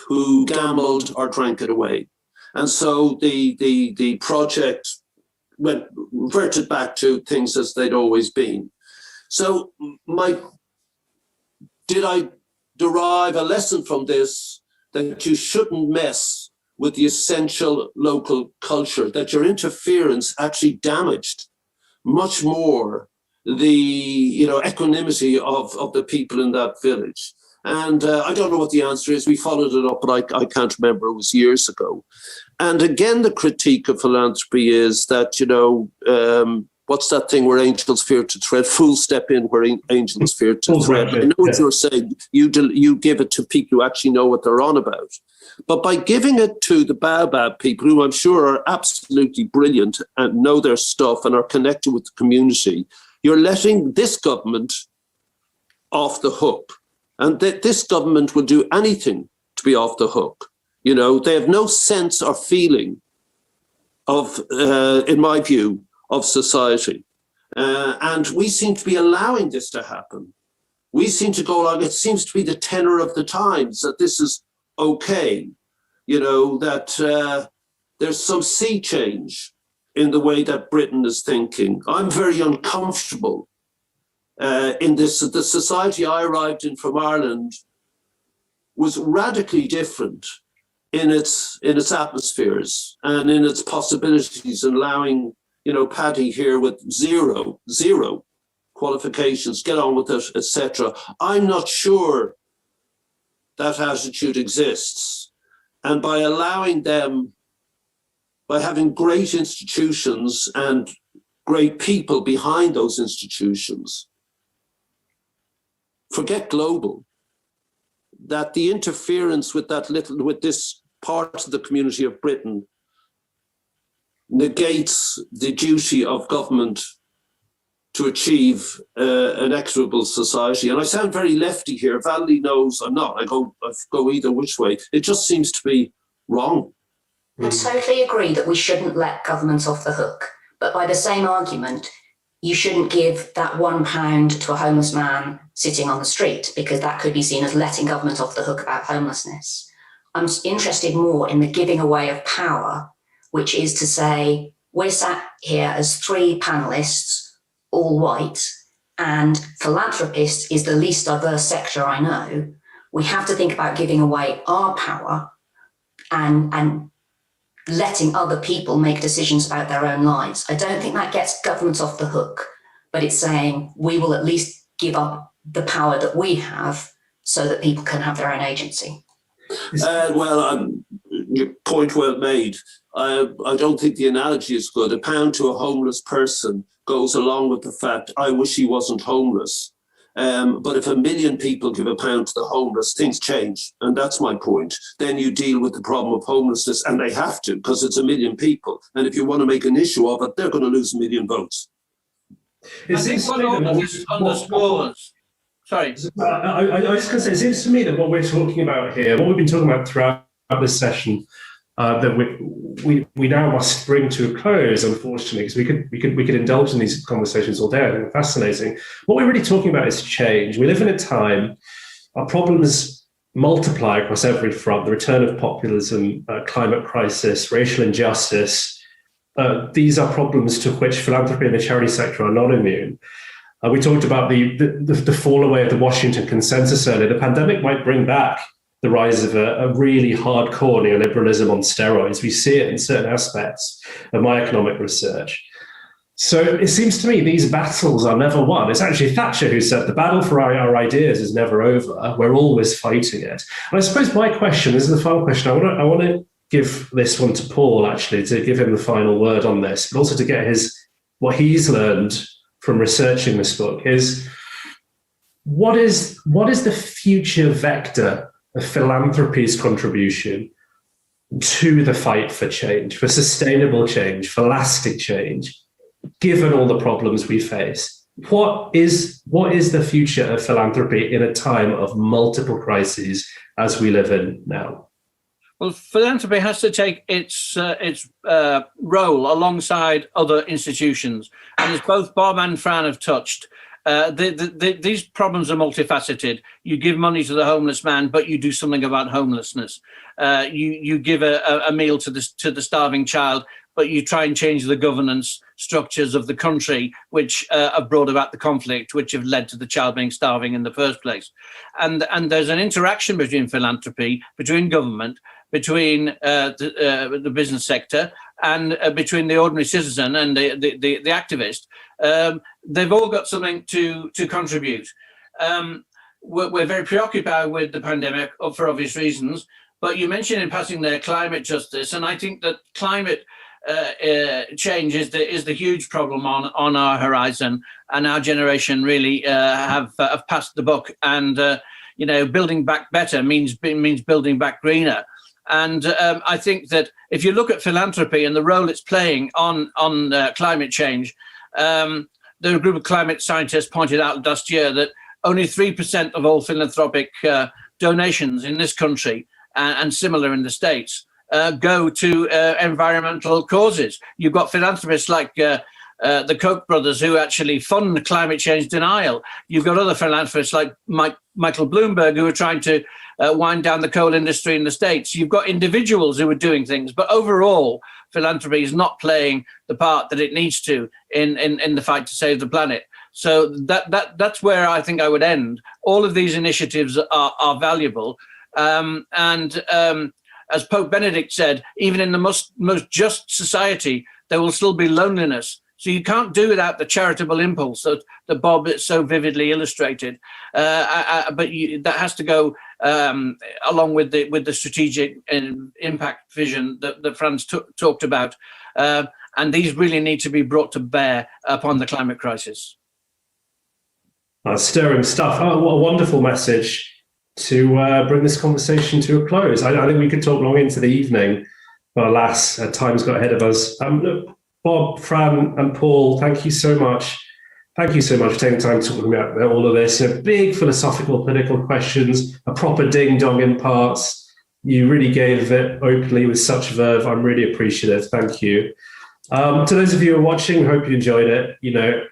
who gambled or drank it away. And so the project reverted back to things as they'd always been. So did I derive a lesson from this, that you shouldn't mess with the essential local culture, that your interference actually damaged much more the equanimity of the people in that village? And I don't know what the answer is. We followed it up, but I can't remember. It was years ago. And again, the critique of philanthropy is that, what's that thing where angels fear to tread? Fools step in where angels fear to tread. I know what you're saying. You give it to people who actually know what they're on about. But by giving it to the Baobab people, who I'm sure are absolutely brilliant and know their stuff and are connected with the community, you're letting this government off the hook. And this government will do anything to be off the hook. They have no sense or feeling of, in my view, of society. And we seem to be allowing this to happen. We seem to go along, it seems to be the tenor of the times, that this is okay, that there's some sea change in the way that Britain is thinking. I'm very uncomfortable in this. The society I arrived in from Ireland was radically different in its atmospheres and in its possibilities, and allowing Paddy here with zero qualifications, get on with it, etc. I'm not sure that attitude exists. And by allowing them, by having great institutions and great people behind those institutions, forget global, that the interference with this part of the community of Britain negates the duty of government to achieve an equitable society. And I sound very lefty here. Valerie knows I'm not. I go either which way. It just seems to be wrong. I totally agree that we shouldn't let governments off the hook. But by the same argument, you shouldn't give that £1 to a homeless man sitting on the street, because that could be seen as letting government off the hook about homelessness. I'm interested more in the giving away of power, which is to say, we're sat here as 3 panelists, all white, and philanthropist is the least diverse sector I know. We have to think about giving away our power and letting other people make decisions about their own lives. I don't think that gets governments off the hook, but it's saying we will at least give up the power that we have so that people can have their own agency. Your point well made. I don't think the analogy is good. £1 to a homeless person goes along with the fact, I wish he wasn't homeless. But if 1 million people give £1 to the homeless, things change. And that's my point. Then you deal with the problem of homelessness, and they have to, because it's 1 million people. And if you want to make an issue of it, they're going to lose 1 million votes. I think what all this underscores. Sorry. I was going to say, it seems to me that what we're talking about here, what we've been talking about throughout this session, that we now must bring to a close, unfortunately, because we could indulge in these conversations all day. I think they're fascinating. What we're really talking about is change. We live in a time, our problems multiply across every front: the return of populism, climate crisis, racial injustice, these are problems to which philanthropy and the charity sector are not immune. We talked about the fall away of the Washington consensus earlier. The pandemic might bring back the rise of a really hardcore neoliberalism on steroids. We see it in certain aspects of my economic research. So it seems to me these battles are never won. It's actually Thatcher who said the battle for our ideas is never over. We're always fighting it. And I suppose my question, this is the final question, I want to give this one to Paul, actually, to give him the final word on this, but also to get what he's learned from researching this book is what is the future vector of philanthropy's contribution to the fight for change, for sustainable change, for lasting change, given all the problems we face? What is the future of philanthropy in a time of multiple crises as we live in now? Well, philanthropy has to take its role alongside other institutions. And as both Bob and Fran have touched, these problems are multifaceted. You give money to the homeless man, but you do something about homelessness. You give a meal to the starving child, but you try and change the governance structures of the country, which have brought about the conflict, which have led to the child being starving in the first place. And there's an interaction between philanthropy, between government, between the business sector, and between the ordinary citizen and the activist. They've all got something to contribute. We're very preoccupied with the pandemic for obvious reasons, but you mentioned in passing there climate justice, and I think that climate change is the huge problem on our horizon, and our generation really have passed the buck. And building back better means building back greener. And I think that if you look at philanthropy and the role it's playing on climate change, the group of climate scientists pointed out last year that only 3% of all philanthropic donations in this country and similar in the States go to environmental causes. You've got philanthropists like the Koch brothers who actually fund climate change denial. You've got other philanthropists like Michael Bloomberg who are trying to wind down the coal industry in the States. You've got individuals who are doing things, but overall, philanthropy is not playing the part that it needs to in the fight to save the planet. So that's where I think I would end. All of these initiatives are valuable. As Pope Benedict said, even in the most just society, there will still be loneliness. So you can't do without the charitable impulse that Bob so vividly illustrated. But that has to go along with the strategic impact vision that Franz talked about. And these really need to be brought to bear upon the climate crisis. Stirring stuff. Oh, what a wonderful message to bring this conversation to a close. I think we could talk long into the evening, but alas, time's got ahead of us. Look, Bob, Fran, and Paul, thank you so much. Thank you so much for taking time to talk about all of this. Big philosophical, political questions, a proper ding-dong in parts. You really gave it openly with such verve. I'm really appreciative. Thank you. To those of you who are watching, hope you enjoyed it.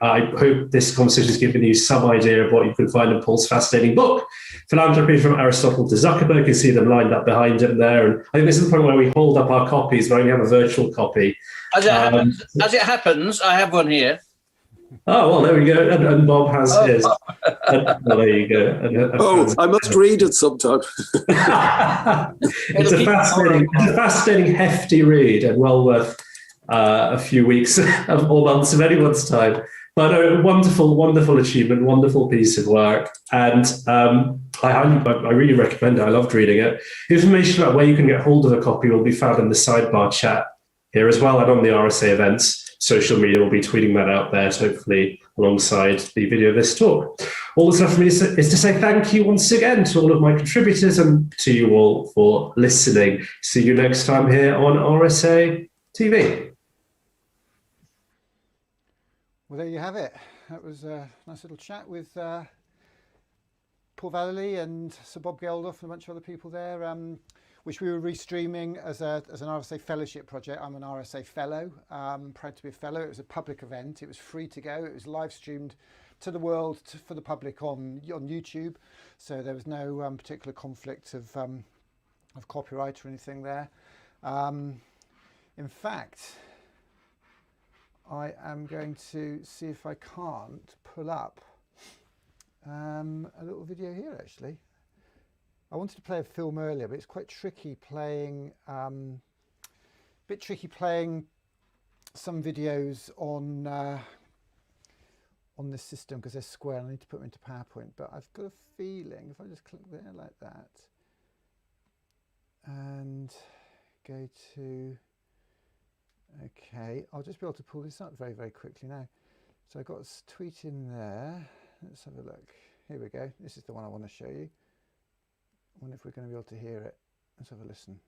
I hope this conversation has given you some idea of what you can find in Paul's fascinating book, Philanthropy from Aristotle to Zuckerberg. You can see them lined up behind him there. And I think this is the point where we hold up our copies, but only have a virtual copy. As it happens, I have one here. Oh, well, there we go. And Bob has his. Well, there you go. I must read it sometime. It's a fascinating, hefty read and well worth a few weeks or months of anyone's time. But a wonderful, wonderful achievement, wonderful piece of work. And I really recommend it. I loved reading it. Information about where you can get hold of a copy will be found in the sidebar chat here as well, and on the RSA events social media. We'll be tweeting that out there, hopefully alongside the video of this talk. All that's left for me is to say thank you once again to all of my contributors and to you all for listening. See you next time here on RSA TV. Well, there you have it. That was a nice little chat with Paul Vallely and Sir Bob Geldof and a bunch of other people there, which we were restreaming as an RSA fellowship project. I'm an RSA fellow, proud to be a fellow. It was a public event. It was free to go. It was live streamed to the world for the public on YouTube. So there was no particular conflict of copyright or anything there. In fact, I am going to see if I can't pull up a little video here actually. I wanted to play a film earlier, but it's quite tricky playing, some videos on this system because they're square and I need to put them into PowerPoint. But I've got a feeling if I just click there like that and go to, okay, I'll just be able to pull this up very, very quickly now. So I've got a tweet in there. Let's have a look. Here we go. This is the one I want to show you. I wonder if we're going to be able to hear it. Let's have a listen.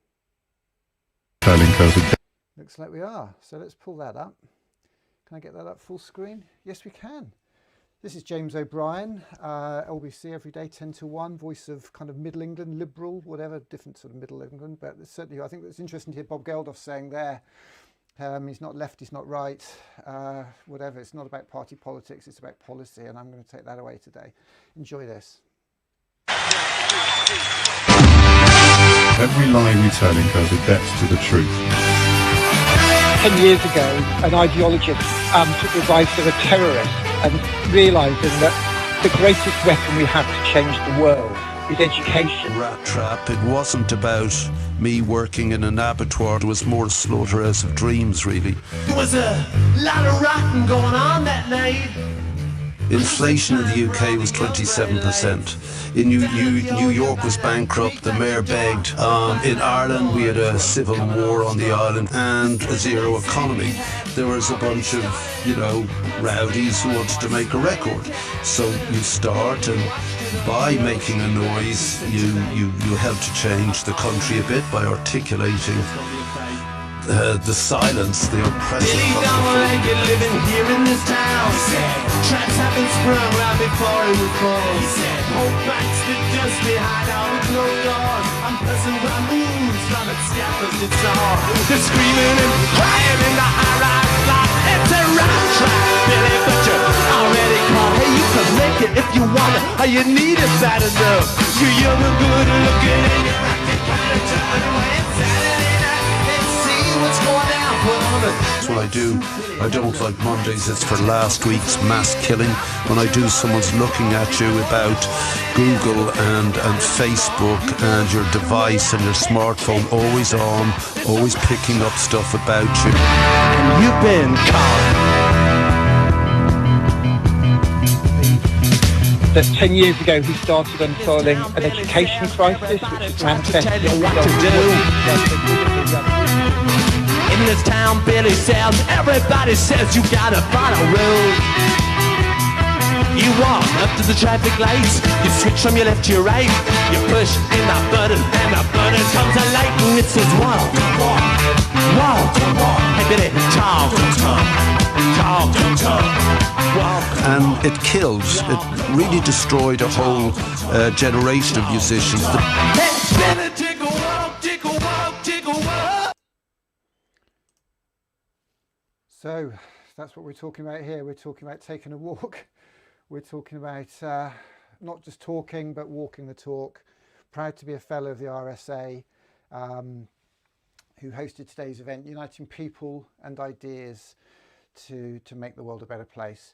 Looks like we are. So let's pull that up. Can I get that up full screen? Yes, we can. This is James O'Brien, LBC every day, 10 to 1, voice of kind of Middle England, liberal, whatever, different sort of Middle England. But certainly, I think it's interesting to hear Bob Geldof saying there, he's not left, he's not right, whatever. It's not about party politics, it's about policy. And I'm going to take that away today. Enjoy this. Every lie we tell goes a depth to the truth. 10 years ago, an ideologist took the advice of a terrorist and realising that the greatest weapon we have to change the world is education. Rat trap. It wasn't about me working in an abattoir. It was more a slaughterhouse of dreams, really. There was a lot of rotting going on that night. Inflation in the UK was 27%. In New York was bankrupt, the mayor begged. In Ireland we had a civil war on the island and a zero economy. There was a bunch of, rowdies who wanted to make a record. So you start, and by making a noise, you help to change the country a bit by articulating the silence, the oppression. Billy don't like it living here in this town. Traps have been sprung right before it was born. Old banks that just behind out with no doors. I'm pressing my moves from its scaffolds to saw. They're screaming and crying in the high-rise block. It's a rat trap, Billy, but you're already caught. Hey, you can make it if you want it. All you need is bad enough. You're young and good looking and you're acting kind of turn away. It's Saturday night. Let's see what's going on. That's what I do. I don't like Mondays. It's for last week's mass killing. When I do, someone's looking at you about Google and Facebook and your device and your smartphone always on, always picking up stuff about you. And you've been caught. That 10 years ago he started unfolding an education crisis, which is manifested in this town. Billy says, everybody says you gotta follow rules. You walk up to the traffic lights, you switch from your left to your right, you push in the button and the button comes a light and it says walk, walk, walk, walk. Hey Billy, talk, talk, talk, talk, walk. And it killed, it really destroyed a whole generation of musicians. Hey Billy, take a walk, take a walk, take a walk. So that's what we're talking about here. We're talking about taking a walk. We're talking about not just talking, but walking the talk. Proud to be a fellow of the RSA, who hosted today's event, uniting people and ideas to make the world a better place.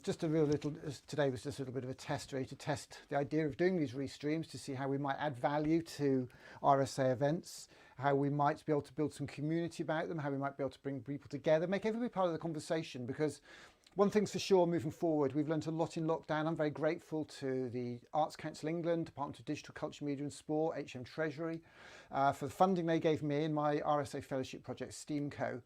Just a real little, today was just a little bit of a test, really, to test the idea of doing these restreams to see how we might add value to RSA events, how we might be able to build some community about them, how we might be able to bring people together, make everybody part of the conversation. Because one thing's for sure, moving forward, we've learned a lot in lockdown. I'm very grateful to the Arts Council England, Department of Digital Culture, Media and Sport, HM Treasury, for the funding they gave me in my RSA fellowship project, SteamCo,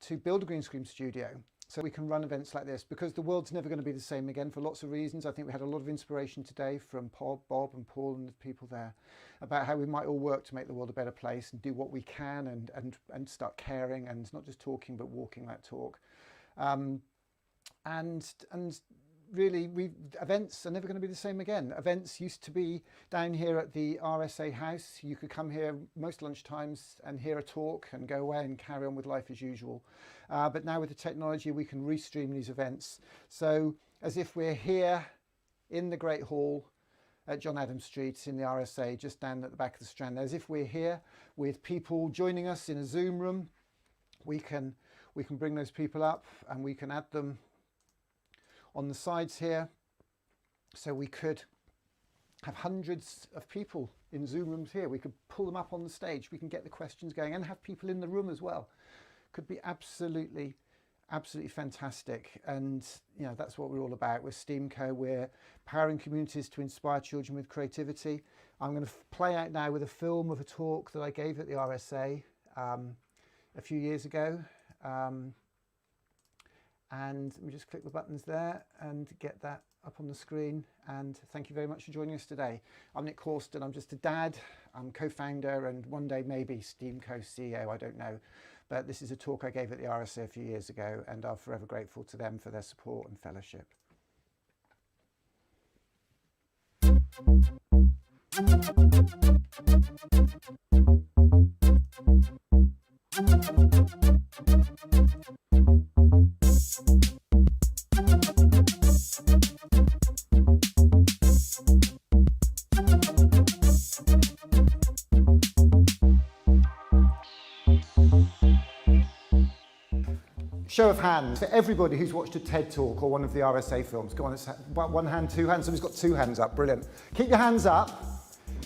to build a green screen studio so we can run events like this, because the world's never going to be the same again for lots of reasons. I think we had a lot of inspiration today from Bob and Paul and the people there about how we might all work to make the world a better place and do what we can and start caring and not just talking but walking that talk. And really, events are never going to be the same again. Events used to be down here at the RSA house. You could come here most lunchtimes and hear a talk and go away and carry on with life as usual. But now with the technology, we can restream these events. So as if we're here in the Great Hall at John Adams Street in the RSA, just down at the back of the Strand, as if we're here with people joining us in a Zoom room, we can we can bring those people up and we can add them on the sides here. So we could have hundreds of people in Zoom rooms here. We could pull them up on the stage. We can get the questions going and have people in the room as well. Could be absolutely fantastic. And you know, that's what we're all about. We're STEAMco. We're powering communities to inspire children with creativity. I'm going to play out now with a film of a talk that I gave at the RSA a few years ago. And let me just click the buttons there and get that up on the screen. And thank you very much for joining us today. I'm Nick Horston. I'm just a dad. I'm co-founder and one day maybe STEAMco CEO, I don't know. But this is a talk I gave at the RSA a few years ago, and I'm forever grateful to them for their support and fellowship. Show of hands for everybody who's watched a TED Talk or one of the RSA films. Go on, it's one hand, two hands. Somebody's got two hands up, brilliant. Keep your hands up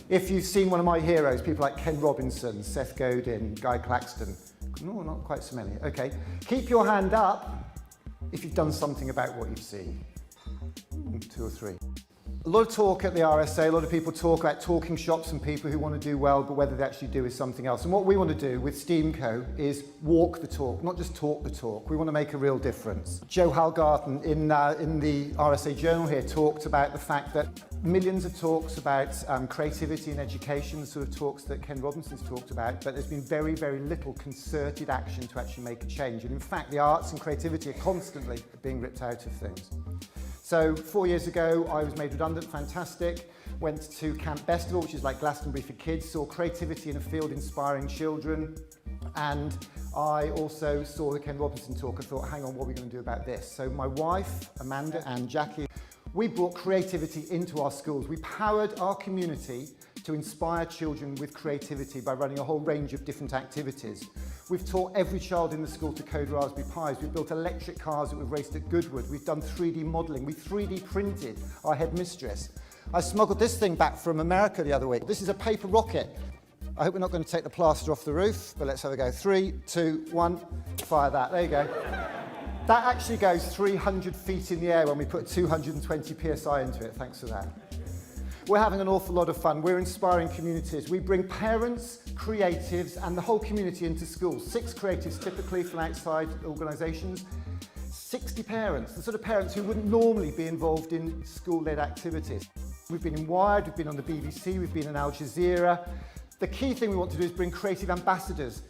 if you've seen one of my heroes, people like Ken Robinson, Seth Godin, Guy Claxton. No, not quite so many. Okay, keep your hand up if you've done something about what you've seen. 2 or 3. A lot of talk at the RSA, a lot of people talk about talking shops and people who want to do well, but whether they actually do is something else. And what we want to do with STEAMco is walk the talk, not just talk the talk. We want to make a real difference. Joe Halgarten in the RSA Journal here talked about the fact that millions of talks about creativity and education, the sort of talks that Ken Robinson's talked about, but there's been very, very little concerted action to actually make a change. And in fact, the arts and creativity are constantly being ripped out of things. So 4 years ago, I was made redundant, fantastic. Went to Camp Bestival, which is like Glastonbury for kids, saw creativity in a field inspiring children. And I also saw the Ken Robinson talk and thought, hang on, what are we going to do about this? So my wife, Amanda, and Jackie, we brought creativity into our schools. We powered our community to inspire children with creativity by running a whole range of different activities. We've taught every child in the school to code Raspberry Pis. We've built electric cars that we've raced at Goodwood. We've done 3D modelling. We 3D printed our headmistress. I smuggled this thing back from America the other week. This is a paper rocket. I hope we're not going to take the plaster off the roof, but let's have a go. 3, 2, 1, fire that. There you go. That actually goes 300 feet in the air when we put 220 PSI into it. Thanks for that. We're having an awful lot of fun. We're inspiring communities. We bring parents, creatives, and the whole community into schools. 6 creatives typically from outside organisations. 60 parents, the sort of parents who wouldn't normally be involved in school-led activities. We've been in Wired, we've been on the BBC, we've been in Al Jazeera. The key thing we want to do is bring creative ambassadors,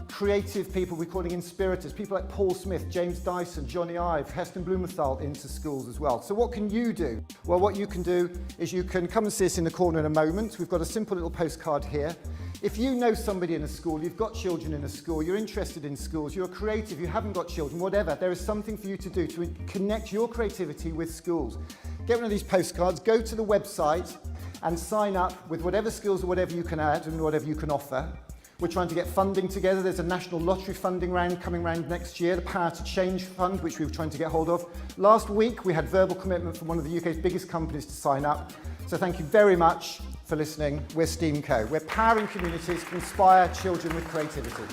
creative people we're calling inspirators, people like Paul Smith, James Dyson, Johnny Ive, Heston Blumenthal into schools as well. So what can you do? Well, what you can do is you can come and see us in the corner in a moment. We've got a simple little postcard here. If you know somebody in a school, you've got children in a school, you're interested in schools, you're creative, you haven't got children, whatever, there is something for you to do to connect your creativity with schools. Get one of these postcards, go to the website and sign up with whatever skills or whatever you can add and whatever you can offer. We're trying to get funding together. There's a national lottery funding round coming round next year, the Power to Change Fund, which we were trying to get hold of. Last week, we had verbal commitment from one of the UK's biggest companies to sign up. So thank you very much for listening. We're STEAMco. We're powering communities to inspire children with creativity.